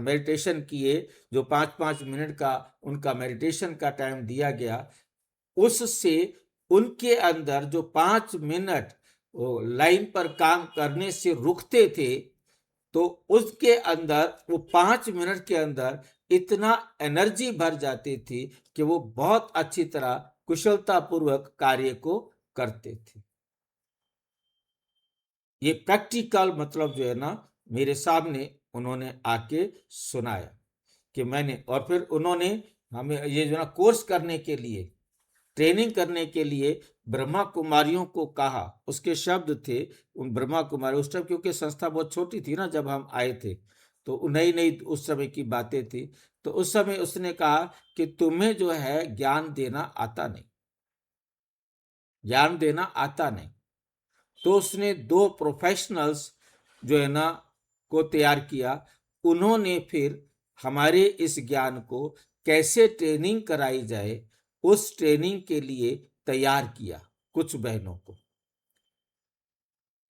मेडिटेशन किए, जो 5-5 मिनट का उनका मेडिटेशन का टाइम दिया गया, उससे उनके अंदर जो 5 मिनट लाइन पर काम करने से रुकते थे, तो उसके अंदर वो 5 मिनट के अंदर इतना एनर्जी भर जाती थी कि वो बहुत अच्छी तरह कुशलतापूर्वक कार्य को करते थे। ये प्रैक्टिकल मतलब जो है ना, मेरे सामने उन्होंने आके सुनाया कि मैंने, और फिर उन्होंने हमें ये जो ना कोर्स करने के लिए, ट्रेनिंग करने के लिए ब्रह्मा कुमारियों को कहा। उसके शब्द थे उन ब्रह्मा कुमारी, उस टाइम क्योंकि संस्था बहुत छोटी थी ना जब हम आए थे, तो नई नई उस समय की बातें थी। तो उस समय उसने कहा कि तुम्हें जो है ज्ञान देना आता नहीं, ज्ञान देना आता नहीं। तो उसने 2 प्रोफेशनल्स जो है ना को तैयार किया। उन्होंने फिर हमारे इस ज्ञान को कैसे ट्रेनिंग कराई जाए, उस ट्रेनिंग के लिए तैयार किया कुछ बहनों को,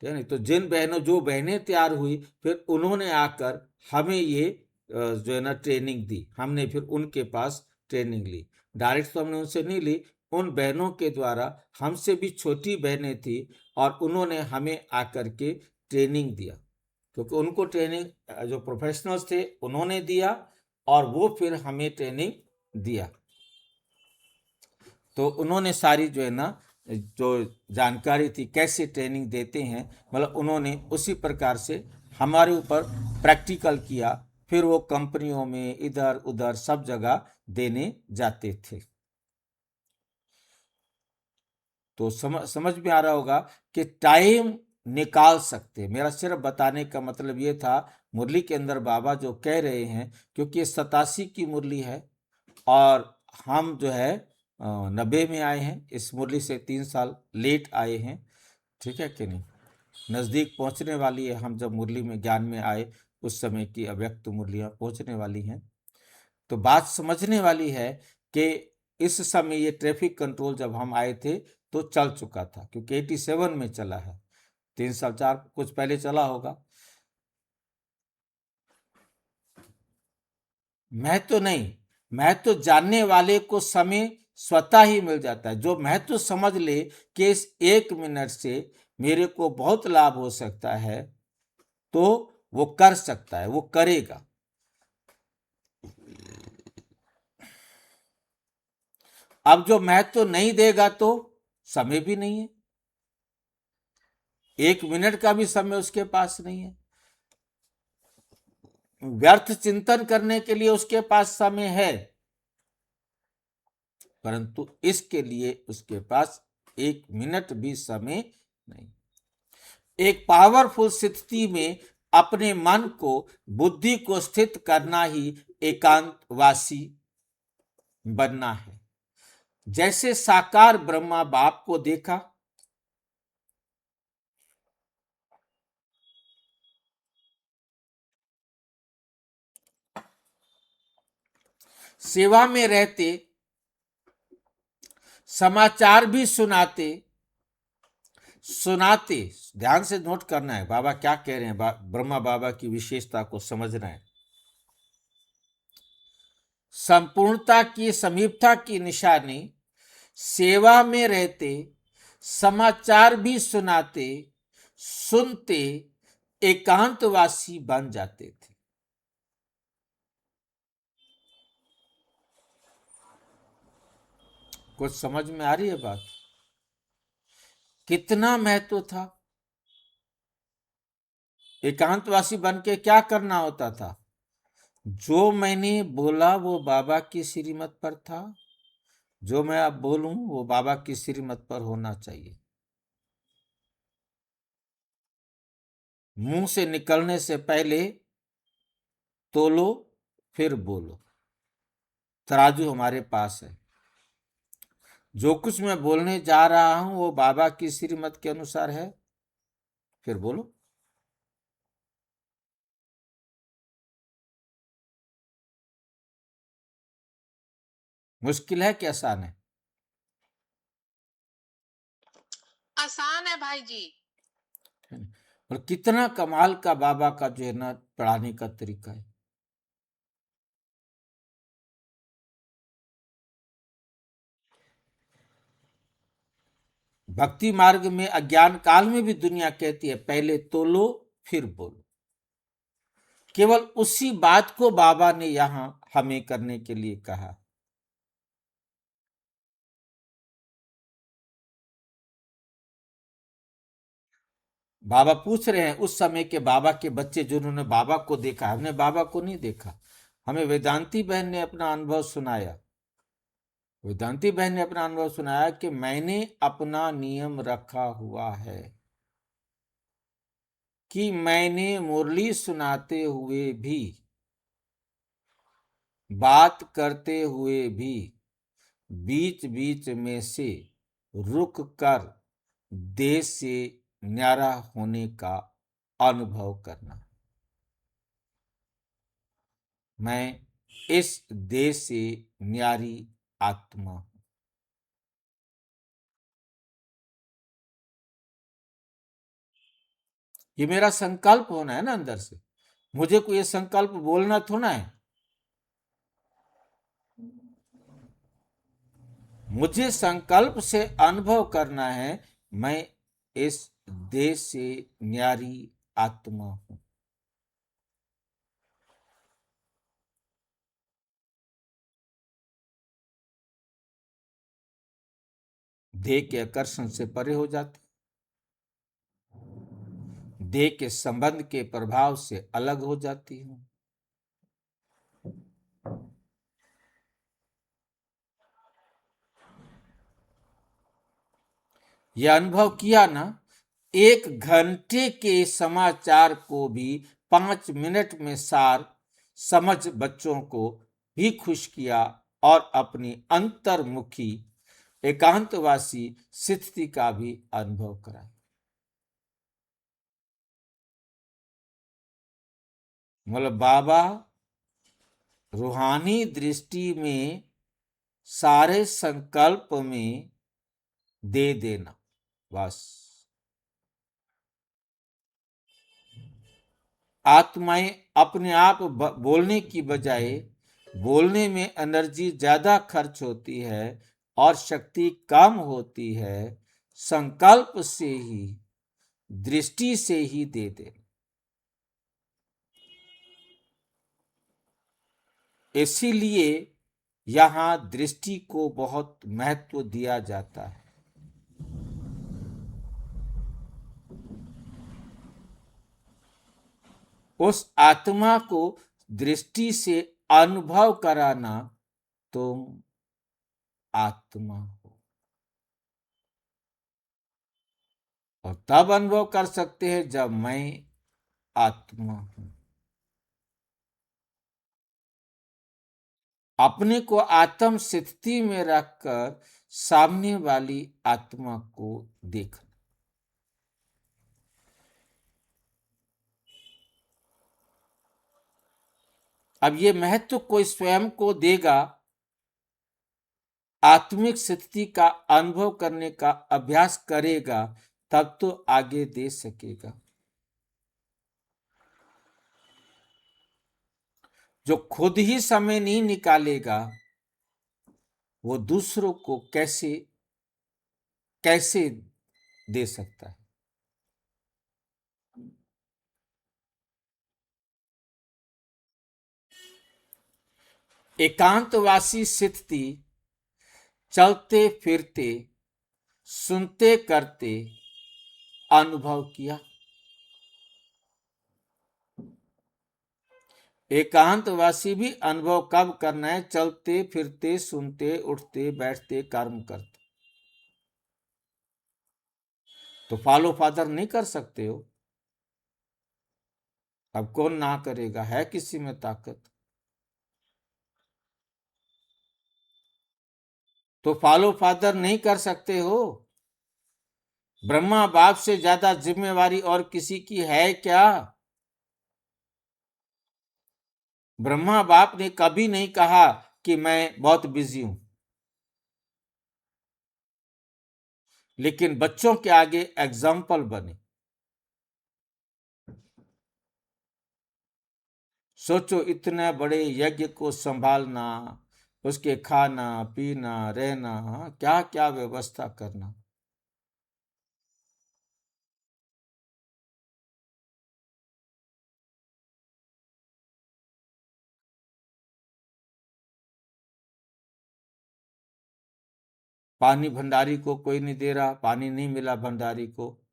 ठीक है। तो जो बहनें तैयार हुई, फिर उन्होंने आकर हमें ये जो है ना ट्रेनिंग दी। हमने फिर उनके पास ट्रेनिंग ली, डायरेक्ट तो हमने उनसे नहीं ली, उन बहनों के द्वारा, हमसे भी छोटी बहनें थी, और उन्होंने हमें आकर के ट्रेनिंग दिया, क्योंकि उनको ट्रेनिंग जो प्रोफेशनल्स थे उन्होंने दिया, और वो फिर हमें ट्रेनिंग दिया। तो उन्होंने सारी जो है ना जो जानकारी थी कैसे ट्रेनिंग देते हैं, मतलब उन्होंने उसी प्रकार से हमारे ऊपर प्रैक्टिकल किया। फिर वो कंपनियों में इधर उधर सब जगह देने जाते थे। तो समझ में आ रहा होगा कि टाइम निकाल सकते। मेरा सिर्फ बताने का मतलब ये था, मुरली के अंदर बाबा जो कह रहे हैं, क्योंकि ये 87 की मुरली है और हम जो है 90 में आए हैं, इस मुरली से 3 साल लेट आए हैं, ठीक है कि नहीं। नज़दीक पहुंचने वाली है, हम जब मुरली में ज्ञान में आए उस समय की अव्यक्त मुरलियाँ पहुंचने वाली हैं। तो बात समझने वाली है कि इस समय ये ट्रैफिक कंट्रोल जब हम आए थे तो चल चुका था, क्योंकि 87 में चला है, 3 साल 4 कुछ पहले चला होगा। महत्व नहीं, महत्व जानने वाले को समय स्वतः ही मिल जाता है। जो महत्व समझ ले कि इस 1 मिनट से मेरे को बहुत लाभ हो सकता है, तो वो कर सकता है, वो करेगा। अब जो महत्व नहीं देगा तो समय भी नहीं है, 1 मिनट का भी समय उसके पास नहीं है। व्यर्थ चिंतन करने के लिए उसके पास समय है, परंतु इसके लिए उसके पास 1 मिनट भी समय नहीं। एक पावरफुल स्थिति में अपने मन को, बुद्धि को स्थित करना ही एकांतवासी बनना है। जैसे साकार ब्रह्मा बाप को देखा, सेवा में रहते, समाचार भी सुनाते, ध्यान से नोट करना है बाबा क्या कह रहे हैं, ब्रह्मा बाबा की विशेषता को समझना है। संपूर्णता की, समीपता की निशानी, सेवा में रहते, समाचार भी सुनाते, सुनते, एकांतवासी बन जाते थे। कुछ समझ में आ रही है बात? कितना महत्व था। एकांतवासी बन के क्या करना होता था? जो मैंने बोला वो बाबा की श्रीमत पर था, जो मैं अब बोलूं वो बाबा की श्रीमत पर होना चाहिए। मुंह से निकलने से पहले तोलो फिर बोलो। तराजू हमारे पास है। जो कुछ मैं बोलने जा रहा हूं वो बाबा की श्रीमत के अनुसार है, फिर बोलो। मुश्किल है कि आसान है? आसान है भाई जी। और कितना कमाल का बाबा का जो है ना पढ़ाने का तरीका है। भक्ति मार्ग में अज्ञान काल में भी दुनिया कहती है पहले तोलो फिर बोलो। केवल उसी बात को बाबा ने यहां हमें करने के लिए कहा। बाबा पूछ रहे हैं उस समय के बाबा के बच्चे जिन्होंने बाबा को देखा, हमने बाबा को नहीं देखा। हमें वेदांती बहन ने अपना अनुभव सुनाया। वेदांती बहन ने अपना अनुभव सुनाया कि मैंने अपना नियम रखा हुआ है कि मैंने मुरली सुनाते हुए भी, बात करते हुए भी बीच बीच में से रुक कर देह से न्यारा होने का अनुभव करना। मैं इस देह से न्यारी आत्मा हूं। ये मेरा संकल्प होना है ना अंदर से। मुझे कोई ये संकल्प बोलना थोड़ा है। मुझे संकल्प से अनुभव करना है मैं इस देह से न्यारी आत्मा हूं। देह के आकर्षण से परे हो जाते, देह के संबंध के प्रभाव से अलग हो जाती हूं। यह अनुभव किया ना, 1 घंटे के समाचार को भी 5 मिनट में सार समझ बच्चों को भी खुश किया और अपनी अंतर्मुखी एकांतवासी स्थिति का भी अनुभव कराया। मतलब बाबा रूहानी दृष्टि में सारे संकल्प में दे देना, बस। आत्माएं अपने आप बोलने की बजाय बोलने में एनर्जी ज्यादा खर्च होती है और शक्ति कम होती है, संकल्प से ही, दृष्टि से ही दे दे। इसीलिए यहां दृष्टि को बहुत महत्व दिया जाता है। उस आत्मा को दृष्टि से अनुभव कराना, तुम आत्मा हो। और तब अनुभव कर सकते हैं जब मैं आत्मा हूं। अपने को आत्म स्थिति में रखकर सामने वाली आत्मा को देखना। अब ये महत्व कोई स्वयं को देगा, आत्मिक स्थिति का अनुभव करने का अभ्यास करेगा, तब तो आगे दे सकेगा। जो खुद ही समय नहीं निकालेगा, वो दूसरों को कैसे दे सकता है। एकांतवासी स्थिति चलते फिरते सुनते करते अनुभव किया। एकांतवासी भी अनुभव कब करना है? चलते फिरते सुनते उठते बैठते कर्म करते। तो फॉलो फादर नहीं कर सकते हो, अब कौन ना करेगा? है किसी में ताकत? तो फॉलो फादर नहीं कर सकते हो। ब्रह्मा बाप से ज्यादा जिम्मेवारी और किसी की है क्या? ब्रह्मा बाप ने कभी नहीं कहा कि मैं बहुत बिजी हूं, लेकिन बच्चों के आगे एग्जाम्पल बने। सोचो, इतने बड़े यज्ञ को संभालना, उसके खाना पीना रहना, क्या क्या व्यवस्था करना। पानी भंडारी को कोई नहीं दे रहा, पानी नहीं मिला भंडारी को।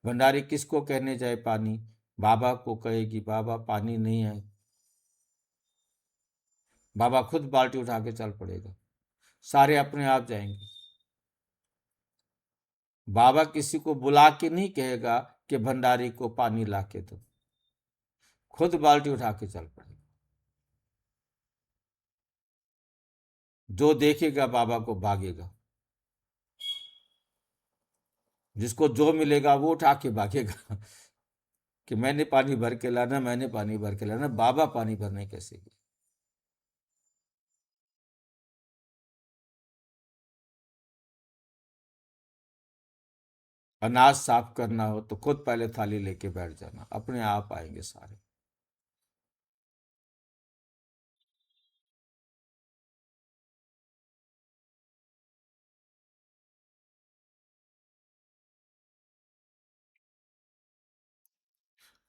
भंडारी किसको कहने जाए पानी? बाबा को कहेगी बाबा पानी नहीं है। बाबा खुद बाल्टी उठा के चल पड़ेगा, सारे अपने आप जाएंगे। बाबा किसी को बुला के नहीं कहेगा कि भंडारी को पानी ला के दो, खुद बाल्टी उठा के चल पड़ेगा। जो देखेगा बाबा को भागेगा, जिसको जो मिलेगा वो उठा के भागेगा कि मैंने पानी भर के लाना, मैंने पानी भर के लाना। बाबा पानी भरने कैसे गए? अनाज साफ करना हो तो खुद पहले थाली लेके बैठ जाना, अपने आप आएंगे सारे।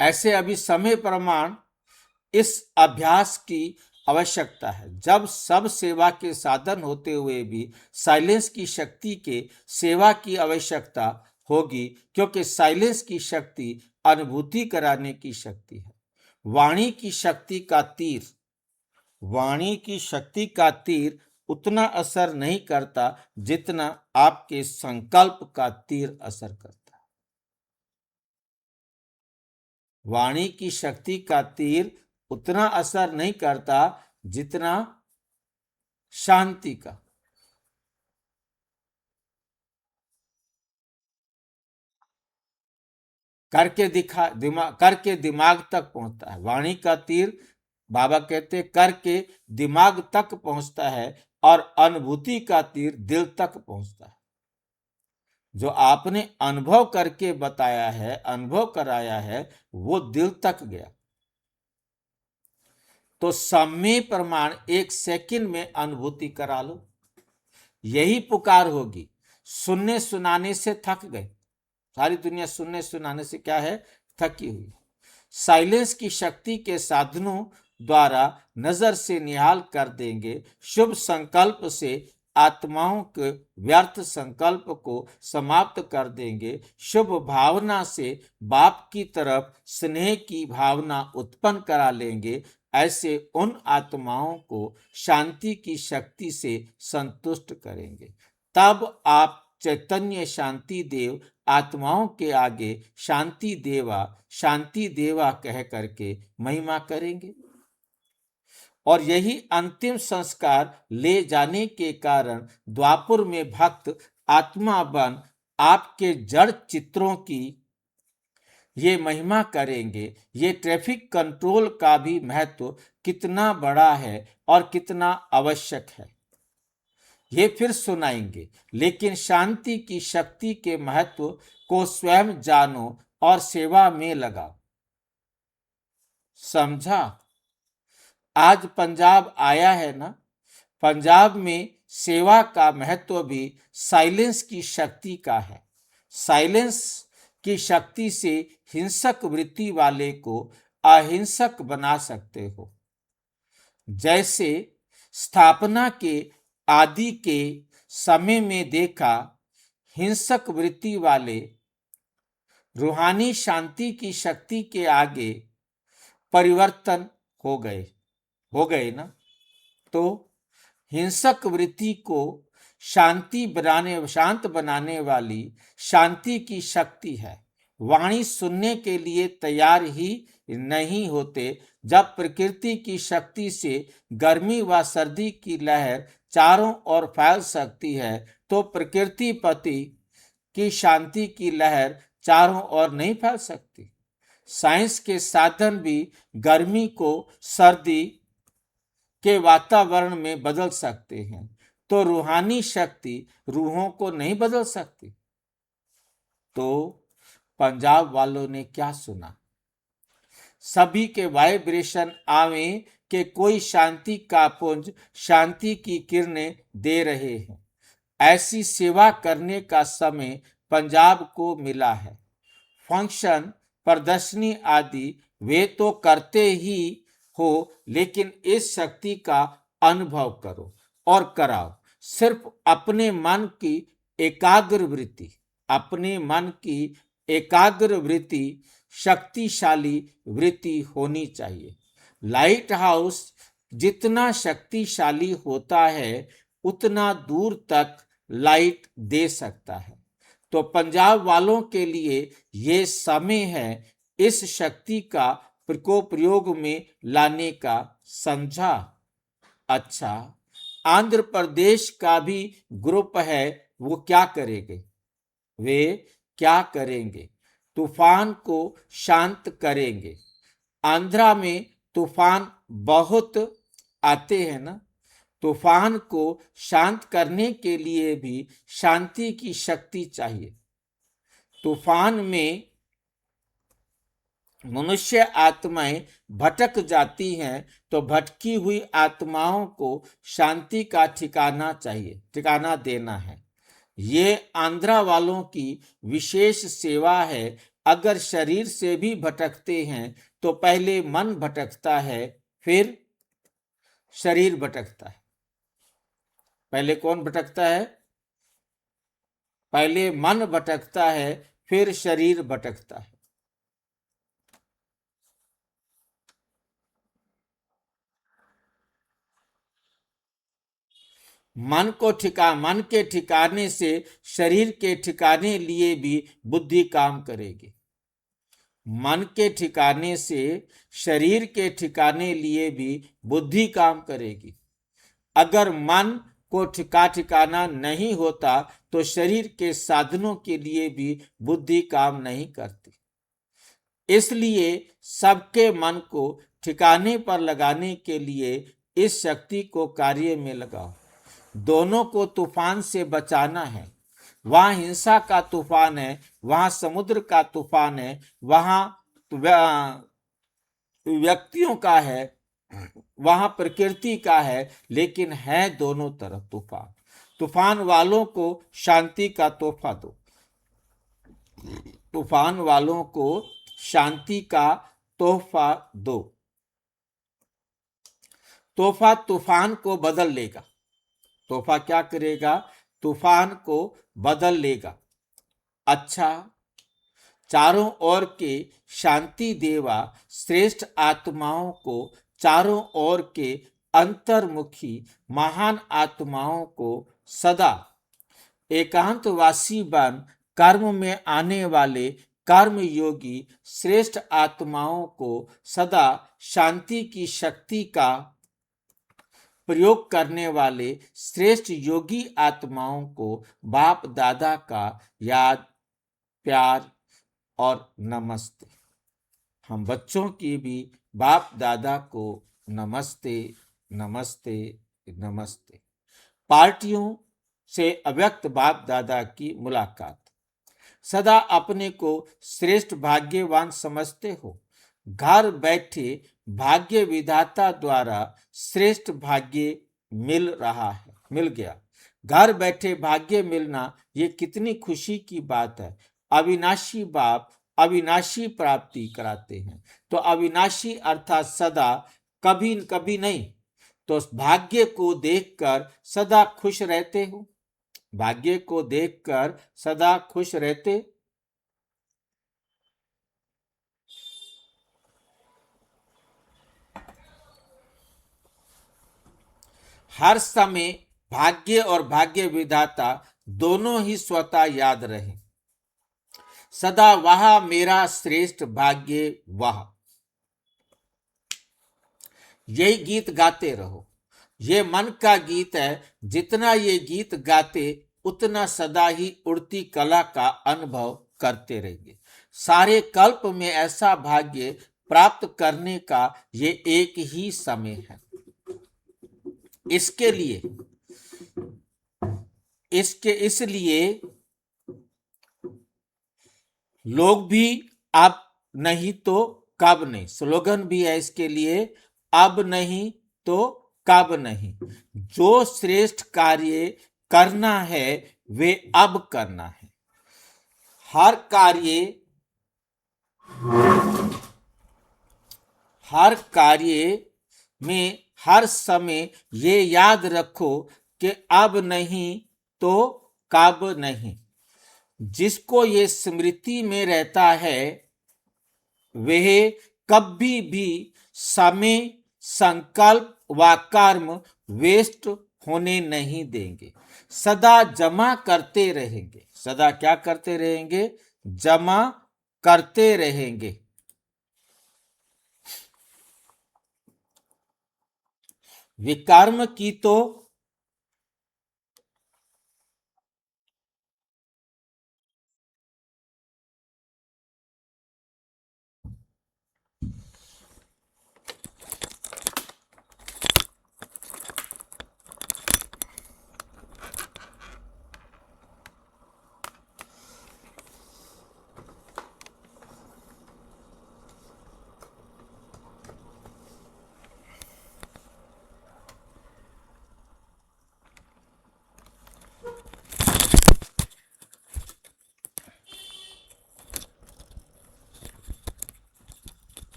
ऐसे अभी समय प्रमाण इस अभ्यास की आवश्यकता है। जब सब सेवा के साधन होते हुए भी साइलेंस की शक्ति के सेवा की आवश्यकता होगी, क्योंकि साइलेंस की शक्ति अनुभूति कराने की शक्ति है। वाणी की शक्ति का तीर उतना असर नहीं करता जितना आपके संकल्प का तीर असर करता है। वाणी की शक्ति का तीर उतना असर नहीं करता जितना शांति का। करके दिमाग तक पहुंचता है। वाणी का तीर बाबा कहते करके दिमाग तक पहुंचता है, और अनुभूति का तीर दिल तक पहुंचता है। जो आपने अनुभव करके बताया है, अनुभव कराया है, वो दिल तक गया। तो समय प्रमाण 1 सेकंड में अनुभूति करा लो, यही पुकार होगी। सुनने सुनाने से थक गए, सारी दुनिया सुनने सुनाने से क्या है? थकी हुई। साइलेंस की शक्ति के साधनों द्वारा नजर से निहाल कर देंगे। शुभ संकल्प से आत्माओं के व्यर्थ संकल्प को समाप्त कर देंगे। शुभ भावना से बाप की तरफ स्नेह की भावना उत्पन्न करा लेंगे। ऐसे उन आत्माओं को शांति की शक्ति से संतुष्ट करेंगे। तब आप चैतन्य शांति देव आत्माओं के आगे शांति देवा कह करके महिमा करेंगे। और यही अंतिम संस्कार ले जाने के कारण द्वापुर में भक्त आत्मा बन आपके जड़ चित्रों की ये महिमा करेंगे ये ट्रैफिक कंट्रोल का भी महत्व कितना बड़ा है और कितना आवश्यक है, ये फिर सुनाएंगे। लेकिन शांति की शक्ति के महत्व को स्वयं जानो और सेवा में लगाओ। समझा? आज पंजाब आया है ना, पंजाब में सेवा का महत्व भी साइलेंस की शक्ति का है। साइलेंस की शक्ति से हिंसक वृत्ति वाले को अहिंसक बना सकते हो। जैसे स्थापना के आदि के समय में देखा, हिंसक वृत्ति वाले रूहानी शांति की शक्ति के आगे परिवर्तन हो गए ना। तो हिंसक वृत्ति को शांत बनाने वाली शांति की शक्ति है। वाणी सुनने के लिए तैयार ही नहीं होते। जब प्रकृति की शक्ति से गर्मी व सर्दी की लहर चारों ओर फैल सकती है, तो प्रकृति पति की शांति की लहर चारों ओर नहीं फैल सकती। साइंस के साधन भी गर्मी को सर्दी के वातावरण में बदल सकते हैं, तो रूहानी शक्ति रूहों को नहीं बदल सकती। तो पंजाब वालों ने क्या सुना? सभी के वाइब्रेशन आवे कि कोई शांति का पुंज शांति की किरणें दे रहे हैं। ऐसी सेवा करने का समय पंजाब को मिला है। फंक्शन, प्रदर्शनी आदि वे तो करते ही हो, लेकिन इस शक्ति का अनुभव करो और कराओ। सिर्फ अपने मन की एकाग्र वृत्ति शक्तिशाली वृत्ति होनी चाहिए। लाइट हाउस जितना शक्तिशाली होता है उतना दूर तक लाइट दे सकता है। तो पंजाब वालों के लिए ये समय है इस शक्ति का प्रयोग में लाने का। समझा? अच्छा, आंध्र प्रदेश का भी ग्रुप है, वो क्या करेंगे? वे क्या करेंगे? तूफान को शांत करेंगे। आंध्रा में तूफान बहुत आते हैं ना, तूफान को शांत करने के लिए भी शांति की शक्ति चाहिए। तूफान में मनुष्य आत्माएं भटक जाती हैं, तो भटकी हुई आत्माओं को शांति का ठिकाना देना है। ये आंध्रा वालों की विशेष सेवा है। अगर शरीर से भी भटकते हैं तो पहले मन भटकता है, फिर शरीर भटकता है। पहले कौन भटकता है? पहले मन भटकता है, फिर शरीर भटकता है। मन के ठिकाने से शरीर के ठिकाने लिए भी बुद्धि काम करेगी। मन के ठिकाने से शरीर के ठिकाने लिए भी बुद्धि काम करेगी। अगर मन को ठिकाना नहीं होता तो शरीर के साधनों के लिए भी बुद्धि काम नहीं करती। इसलिए सबके मन को ठिकाने पर लगाने के लिए इस शक्ति को कार्य में लगाओ। दोनों को तूफान से बचाना है। वहां हिंसा का तूफान है, वहां समुद्र का तूफान है, वहां व्यक्तियों का है, वहां प्रकृति का है, लेकिन है दोनों तरफ तूफान। तूफान वालों को शांति का तोहफा दो। तूफान वालों को शांति का तोहफा दो। तोहफा तूफान को बदल लेगा। तोहफा क्या करेगा? तूफान को बदल लेगा। अच्छा, चारों ओर के शांति देवा श्रेष्ठ आत्माओं को, चारों ओर के अंतर्मुखी महान आत्माओं को सदा एकांतवासी बन कर्म में आने वाले कर्म योगी श्रेष्ठ आत्माओं को सदा शांति की शक्ति का प्रयोग करने वाले श्रेष्ठ योगी आत्माओं को बाप दादा का याद, प्यार और नमस्ते। हम बच्चों की भी बाप दादा को नमस्ते नमस्ते नमस्ते। पार्टियों से अव्यक्त बाप दादा की मुलाकात। सदा अपने को श्रेष्ठ भाग्यवान समझते हो। घर बैठे भाग्य विधाता द्वारा श्रेष्ठ भाग्य मिल गया। घर बैठे भाग्य मिलना ये कितनी खुशी की बात है। अविनाशी बाप अविनाशी प्राप्ति कराते हैं। तो अविनाशी अर्थात सदा, कभी कभी नहीं। तो भाग्य को देखकर सदा खुश रहते हो। भाग्य को देखकर सदा खुश रहते। हर समय भाग्य और भाग्य विधाता दोनों ही स्वतः याद रहे। सदा वह मेरा श्रेष्ठ भाग्य वह। यही गीत गाते रहो। ये मन का गीत है। जितना ये गीत गाते उतना सदा ही उड़ती कला का अनुभव करते रहेंगे। सारे कल्प में ऐसा भाग्य प्राप्त करने का ये एक ही समय है। इसलिए लोग भी अब नहीं तो कब नहीं, स्लोगन भी है इसके लिए, अब नहीं तो कब नहीं। जो श्रेष्ठ कार्य करना है वे अब करना है। हर कार्य में हर समय ये याद रखो कि अब नहीं तो कब नहीं। जिसको ये स्मृति में रहता है वह कभी भी समय, संकल्प व कर्म वेस्ट होने नहीं देंगे। सदा जमा करते रहेंगे। सदा क्या करते रहेंगे? जमा करते रहेंगे। विकर्म की तो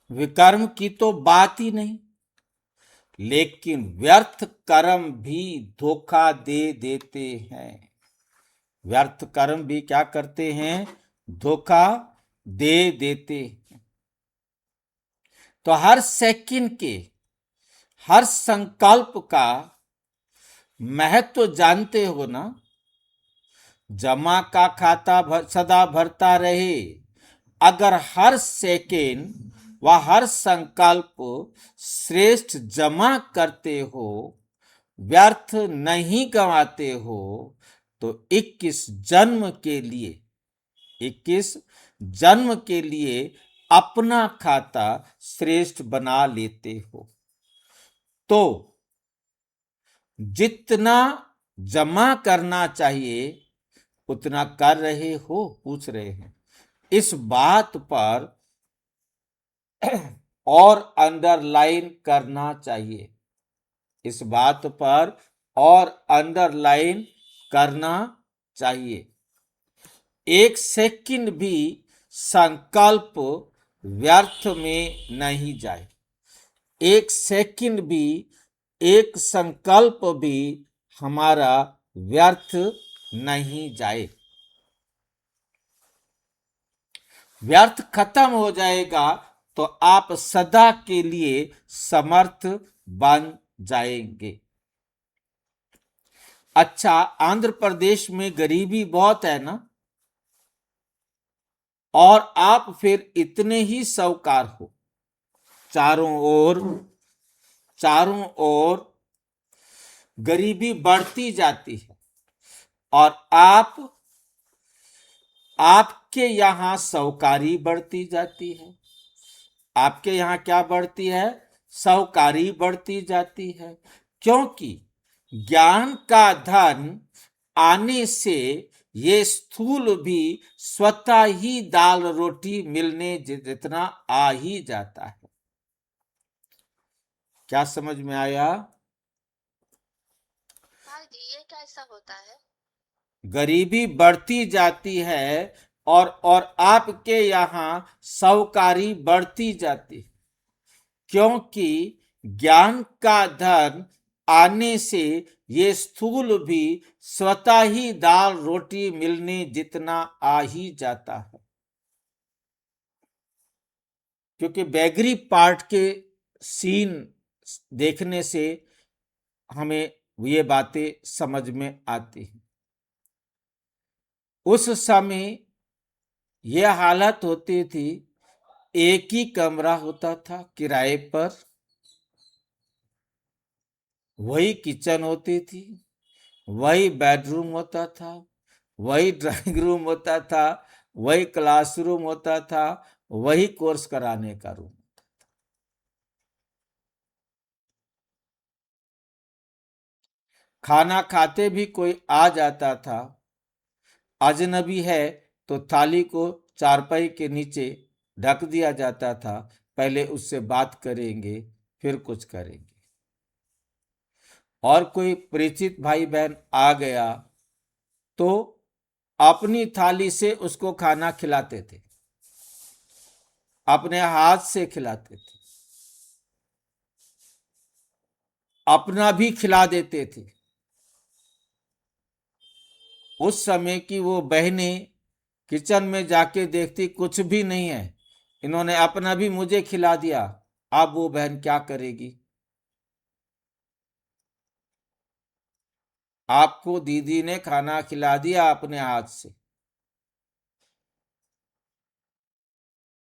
विकर्म की तो बात ही नहीं। लेकिन व्यर्थ कर्म भी धोखा दे देते हैं। व्यर्थ कर्म भी क्या करते हैं? धोखा दे देते हैं। तो हर सेकंड के हर संकल्प का महत्व जानते हो ना। जमा का खाता सदा भरता रहे। अगर हर सेकंड व हर संकल्प श्रेष्ठ जमा करते हो, व्यर्थ नहीं गंवाते हो, तो 21 जन्म के लिए अपना खाता श्रेष्ठ बना लेते हो। तो जितना जमा करना चाहिए उतना कर रहे हो? पूछ रहे हैं। इस बात पर और अंडरलाइन करना चाहिए। इस बात पर और अंडरलाइन करना चाहिए। एक सेकंड भी संकल्प व्यर्थ में नहीं जाए। एक सेकंड भी, एक संकल्प भी हमारा व्यर्थ नहीं जाए। व्यर्थ खत्म हो जाएगा तो आप सदा के लिए समर्थ बन जाएंगे। अच्छा, आंध्र प्रदेश में गरीबी बहुत है ना। और आप फिर इतने ही साहूकार हो। चारों ओर गरीबी बढ़ती जाती है और आपके यहां साहूकारी बढ़ती जाती है। आपके यहां क्या बढ़ती है? साहूकारी बढ़ती जाती है, क्योंकि ज्ञान का धन आने से ये स्थूल भी स्वतः ही दाल रोटी मिलने जितना आ ही जाता है। क्या समझ में आया? हाँ जी, ये कैसा होता है? गरीबी बढ़ती जाती है और आपके यहां साहूकारी बढ़ती जाती है, क्योंकि ज्ञान का धन आने से ये स्थूल भी स्वतः ही दाल रोटी मिलने जितना आ ही जाता है। क्योंकि बैगरी पार्ट के सीन देखने से हमें ये बातें समझ में आती हैं। उस समय यह हालत होती थी, एक ही कमरा होता था किराए पर, वही किचन होती थी, वही बेडरूम होता था, वही ड्राइंग रूम होता था, वही क्लासरूम होता था, वही कोर्स कराने का रूम। खाना खाते भी कोई आ जाता था, अजनबी है तो थाली को चारपाई के नीचे ढक दिया जाता था, पहले उससे बात करेंगे फिर कुछ करेंगे। और कोई परिचित भाई बहन आ गया तो अपनी थाली से उसको खाना खिलाते थे, अपने हाथ से खिलाते थे, अपना भी खिला देते थे। उस समय की वो बहनें किचन में जाके देखती कुछ भी नहीं है, इन्होंने अपना भी मुझे खिला दिया, अब वो बहन क्या करेगी? आपको दीदी ने खाना खिला दिया अपने हाथ से,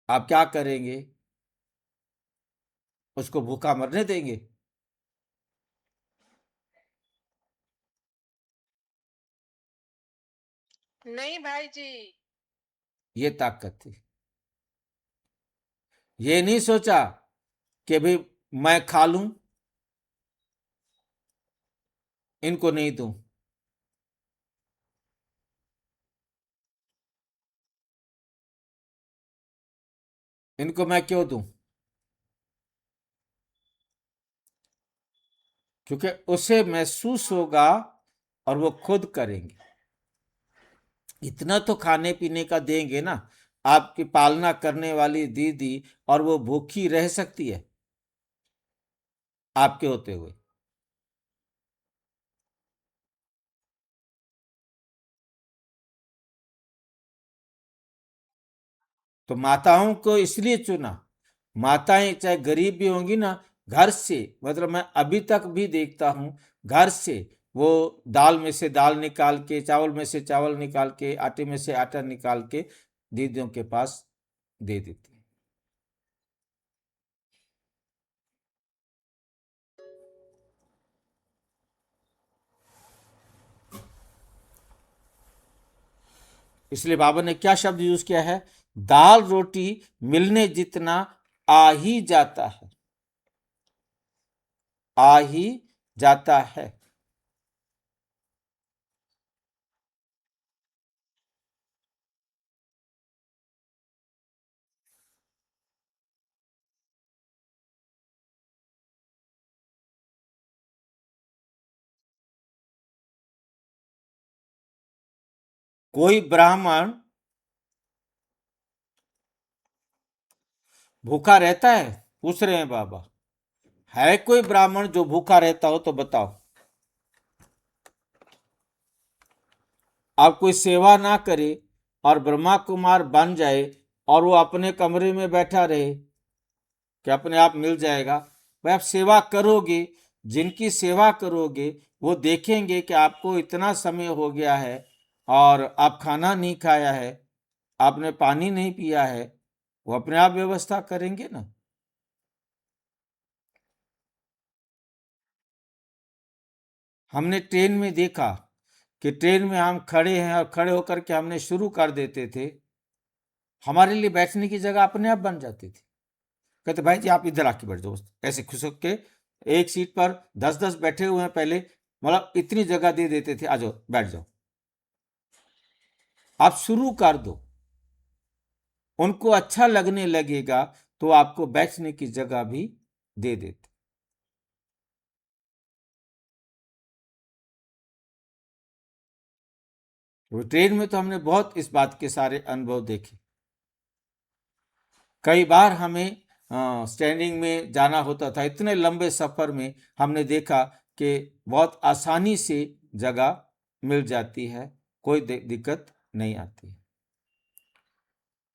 आप क्या करेंगे? उसको भूखा मरने देंगे? नहीं भाई जी। ये ताकत थी। ये नहीं सोचा कि भाई मैं खा लूं, इनको नहीं दूं। इनको मैं क्यों दूं? क्योंकि उसे महसूस होगा और वो खुद करेंगे। इतना तो खाने पीने का देंगे ना, आपकी पालना करने वाली दीदी, और वो भूखी रह सकती है आपके होते हुए? तो माताओं को इसलिए चुना। माताएं चाहे गरीब भी होंगी ना, घर से, मतलब मैं अभी तक भी देखता हूं, घर से वो दाल में से दाल निकाल के, चावल में से चावल निकाल के, आटे में से आटा निकाल के दीदियों के पास दे देती हैं। इसलिए बाबा ने क्या शब्द यूज किया है? दाल रोटी मिलने जितना आ ही जाता है, आ ही जाता है। कोई ब्राह्मण भूखा रहता है? पूछ रहे हैं बाबा। है कोई ब्राह्मण जो भूखा रहता हो तो बताओ। आप कोई सेवा ना करे और ब्रह्मा कुमार बन जाए और वो अपने कमरे में बैठा रहे कि अपने आप मिल जाएगा? भाई आप सेवा करोगे, जिनकी सेवा करोगे वो देखेंगे कि आपको इतना समय हो गया है और आप खाना नहीं खाया है, आपने पानी नहीं पिया है, वो अपने आप व्यवस्था करेंगे ना। हमने ट्रेन में देखा कि ट्रेन में हम खड़े हैं और खड़े होकर के हमने शुरू कर देते थे, हमारे लिए बैठने की जगह अपने आप बन जाती थी। कहते भाई जी आप इधर आके बैठ जाओ, ऐसे खुशक के एक सीट पर 10-10 बैठे हुए हैं पहले, मतलब इतनी जगह दे देते थे, आ जाओ बैठ जाओ। आप शुरू कर दो, उनको अच्छा लगने लगेगा तो आपको बैठने की जगह भी दे देते। तो ट्रेन में तो हमने बहुत इस बात के सारे अनुभव देखे। कई बार हमें स्टैंडिंग में जाना होता था, इतने लंबे सफर में हमने देखा कि बहुत आसानी से जगह मिल जाती है, कोई दिक्कत नहीं आती है।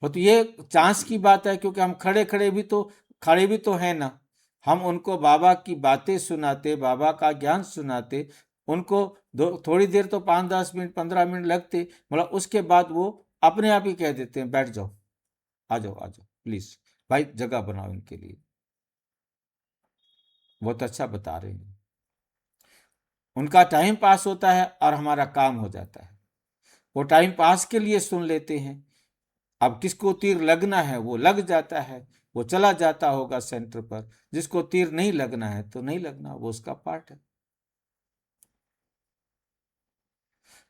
तो ये चांस की बात है, क्योंकि हम खड़े भी तो हैं ना। हम उनको बाबा की बातें सुनाते, बाबा का ज्ञान सुनाते, उनको थोड़ी देर तो 5-10 मिनट 15 मिनट लगते, मतलब उसके बाद वो अपने आप ही कह देते हैं बैठ जाओ, आ जाओ प्लीज, भाई जगह बनाओ इनके लिए। बहुत अच्छा बता रहे हैं, उनका टाइम पास होता है और हमारा काम हो जाता है। वो टाइम पास के लिए सुन लेते हैं, अब किसको तीर लगना है वो लग जाता है, वो चला जाता होगा सेंटर पर। जिसको तीर नहीं लगना है तो नहीं लगना, वो उसका पार्ट है।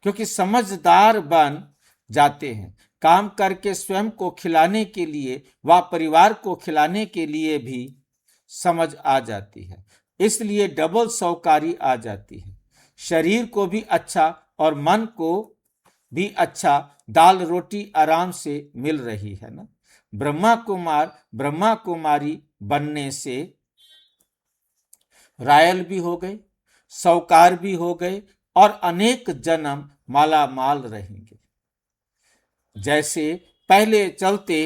क्योंकि समझदार बन जाते हैं, काम करके स्वयं को खिलाने के लिए व परिवार को खिलाने के लिए भी समझ आ जाती है, इसलिए डबल सौकारी आ जाती है। शरीर को भी अच्छा और मन को भी अच्छा, दाल रोटी आराम से मिल रही है ना। ब्रह्मा कुमारी बनने से रायल भी हो गए, सौकार भी हो गए और अनेक जन्म माला माल रहेंगे। जैसे पहले चलते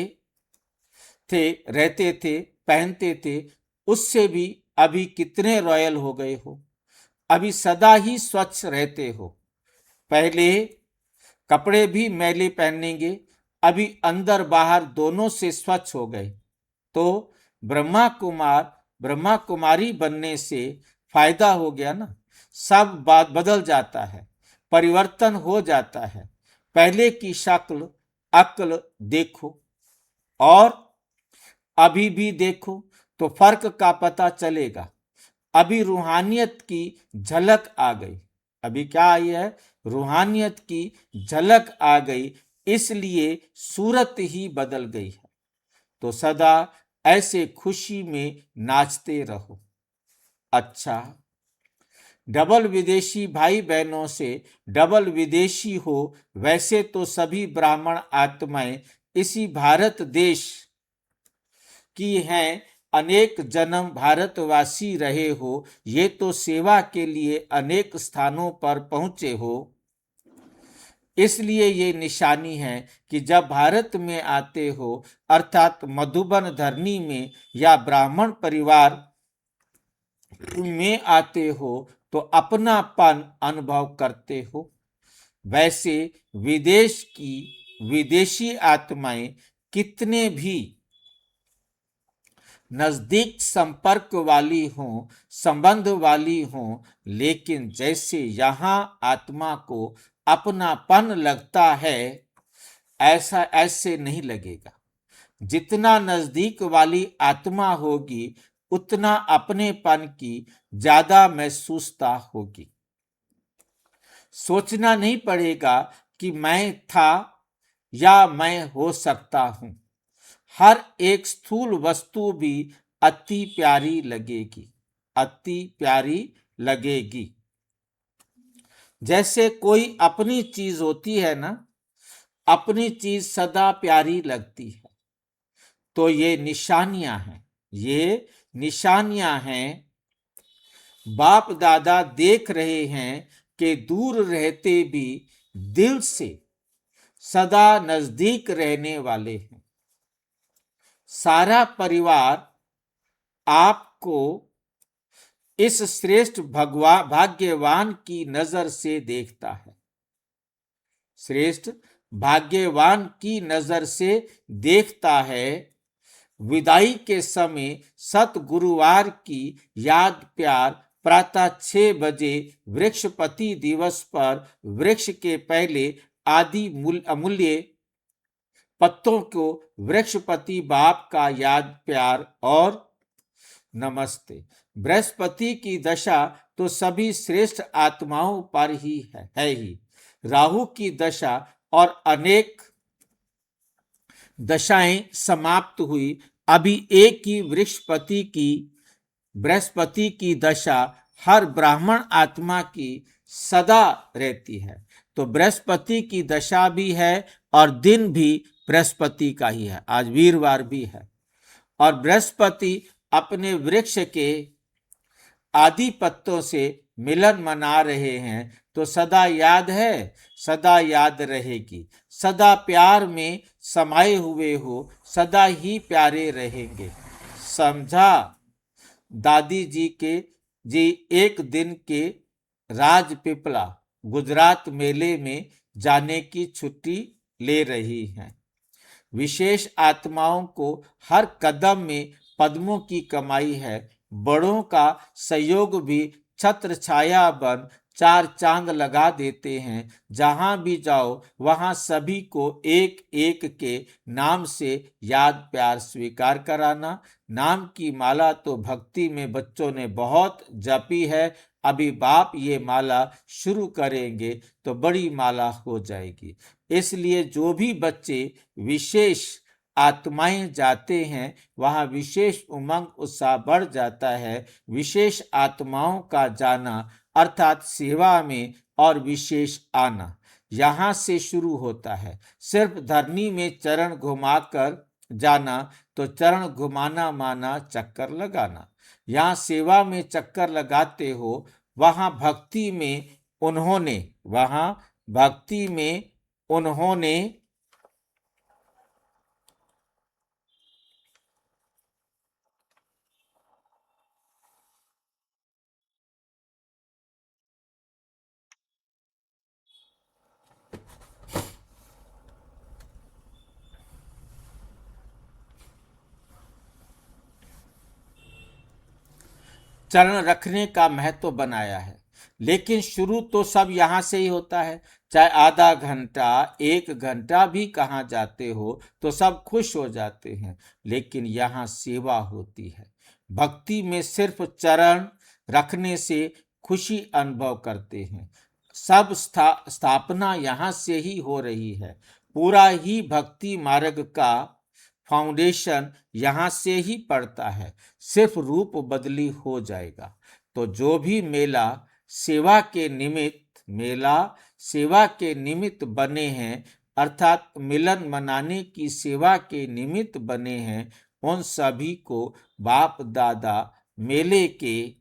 थे, रहते थे, पहनते थे, उससे भी अभी कितने रॉयल हो गए हो। अभी सदा ही स्वच्छ रहते हो। पहले कपड़े भी मैले पहनेंगे, अभी अंदर बाहर दोनों से स्वच्छ हो गए। तो ब्रह्मा कुमारी बनने से फायदा हो गया ना। सब बात बदल जाता है, परिवर्तन हो जाता है। पहले की शक्ल अक्ल देखो और अभी भी देखो तो फर्क का पता चलेगा। अभी रूहानियत की झलक आ गई। अभी क्या आई है? रूहानियत की झलक आ गई, इसलिए सूरत ही बदल गई है। तो सदा ऐसे खुशी में नाचते रहो। अच्छा, डबल विदेशी भाई बहनों से डबल विदेशी हो, वैसे तो सभी ब्राह्मण आत्माएं इसी भारत देश की हैं, अनेक जन्म भारतवासी रहे हो, ये तो सेवा के लिए अनेक स्थानों पर पहुंचे हो। इसलिए ये निशानी है कि जब भारत में आते हो, अर्थात मधुबन धरनी में या ब्राह्मण परिवार में आते हो, तो अपनापन अनुभव करते हो। वैसे विदेश की विदेशी आत्माएं कितने भी नजदीक संपर्क वाली हों, संबंध वाली हों, लेकिन जैसे यहाँ आत्मा को अपनापन लगता है, ऐसे नहीं लगेगा। जितना नजदीक वाली आत्मा होगी, उतना अपनेपन की ज्यादा महसूसता होगी। सोचना नहीं पड़ेगा कि मैं था या मैं हो सकता हूं। हर एक स्थूल वस्तु भी अति प्यारी लगेगी, अति प्यारी लगेगी। जैसे कोई अपनी चीज होती है ना, अपनी चीज सदा प्यारी लगती है। तो ये निशानियां हैं, ये निशानियां हैं। बाप दादा देख रहे हैं कि दूर रहते भी दिल से सदा नजदीक रहने वाले हैं। सारा परिवार आपको इस श्रेष्ठ भाग्यवान की नजर से देखता है। श्रेष्ठ भाग्यवान की नजर से देखता है। विदाई के समय सतगुरुवार की याद प्यार प्रातः 6 बजे वृक्षपति दिवस पर वृक्ष के पहले आदि अमूल्य पत्तों को वृक्षपति बाप का याद प्यार और नमस्ते। बृहस्पति की दशा तो सभी श्रेष्ठ आत्माओं पर ही है ही। राहु की दशा और अनेक दशाएं समाप्त हुई। अभी एक ही वृक्षपति की बृहस्पति की दशा हर ब्राह्मण आत्मा की सदा रहती है। तो बृहस्पति की दशा भी है और दिन भी बृहस्पति का ही है। आज वीरवार भी है और बृहस्पति अपने वृक्ष के आदि पत्तों से मिलन मना रहे हैं। तो सदा याद है, सदा याद रहेगी। सदा प्यार में समाये हुए हो, सदा ही प्यारे रहेंगे। समझा? दादी जी एक दिन के राजपीपला गुजरात मेले में जाने की छुट्टी ले रही हैं। विशेष आत्माओं को हर कदम में पद्मों की कमाई है। बड़ों का सहयोग भी छत्र छाया बन चार चांद लगा देते हैं। जहां भी जाओ वहां सभी को एक एक के नाम से याद प्यार स्वीकार कराना। नाम की माला तो भक्ति में बच्चों ने बहुत जपी है। अभी बाप ये माला शुरू करेंगे तो बड़ी माला हो जाएगी। इसलिए जो भी बच्चे विशेष आत्माएं जाते हैं वहां विशेष उमंग उत्साह बढ़ जाता है। विशेष आत्माओं का जाना अर्थात सेवा में और विशेष आना यहां से शुरू होता है। सिर्फ धरनी में चरण घुमाकर जाना तो चरण घुमाना माना चक्कर लगाना। यहाँ सेवा में चक्कर लगाते हो, वहां भक्ति में उन्होंने चरण रखने का महत्व बनाया है। लेकिन शुरू तो सब यहाँ से ही होता है। चाहे आधा घंटा 1 घंटा भी कहाँ जाते हो तो सब खुश हो जाते हैं। लेकिन यहाँ सेवा होती है। भक्ति में सिर्फ चरण रखने से खुशी अनुभव करते हैं। सब स्थापना यहाँ से ही हो रही है। पूरा ही भक्ति मार्ग का फाउंडेशन यहाँ से ही पड़ता है। सिर्फ रूप बदली हो जाएगा। तो जो भी मेला सेवा के निमित्त बने हैं अर्थात मिलन मनाने की सेवा के निमित्त बने हैं, उन सभी को बाप दादा मेले के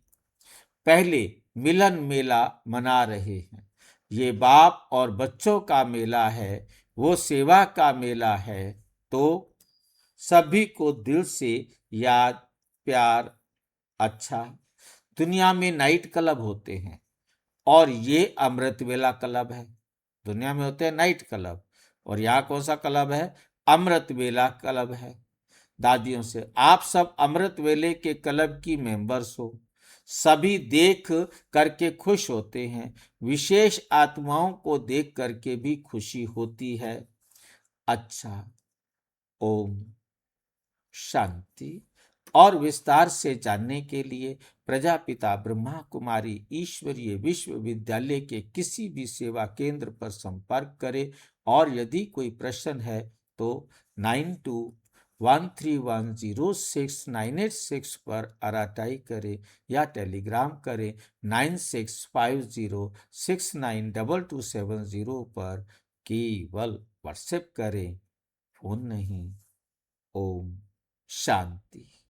पहले मिलन मेला मना रहे हैं। ये बाप और बच्चों का मेला है, वो सेवा का मेला है। तो सभी को दिल से याद प्यार। अच्छा, दुनिया में नाइट क्लब होते हैं और ये अमृत वेला क्लब है। दुनिया में होते हैं नाइट क्लब और यहाँ कौन सा क्लब है? अमृत वेला क्लब है। दादियों से आप सब अमृत वेले के क्लब की मेंबर्स हो। सभी देख करके खुश होते हैं। विशेष आत्माओं को देख करके भी खुशी होती है। अच्छा, ओम शांति। और विस्तार से जानने के लिए प्रजापिता ब्रह्मा कुमारी ईश्वरीय विश्वविद्यालय के किसी भी सेवा केंद्र पर संपर्क करें। और यदि कोई प्रश्न है तो 9213106986 पर अराटाई करें या टेलीग्राम करें 9650692270 पर। केवल व्हाट्सएप करें, फोन नहीं। ओम शांति।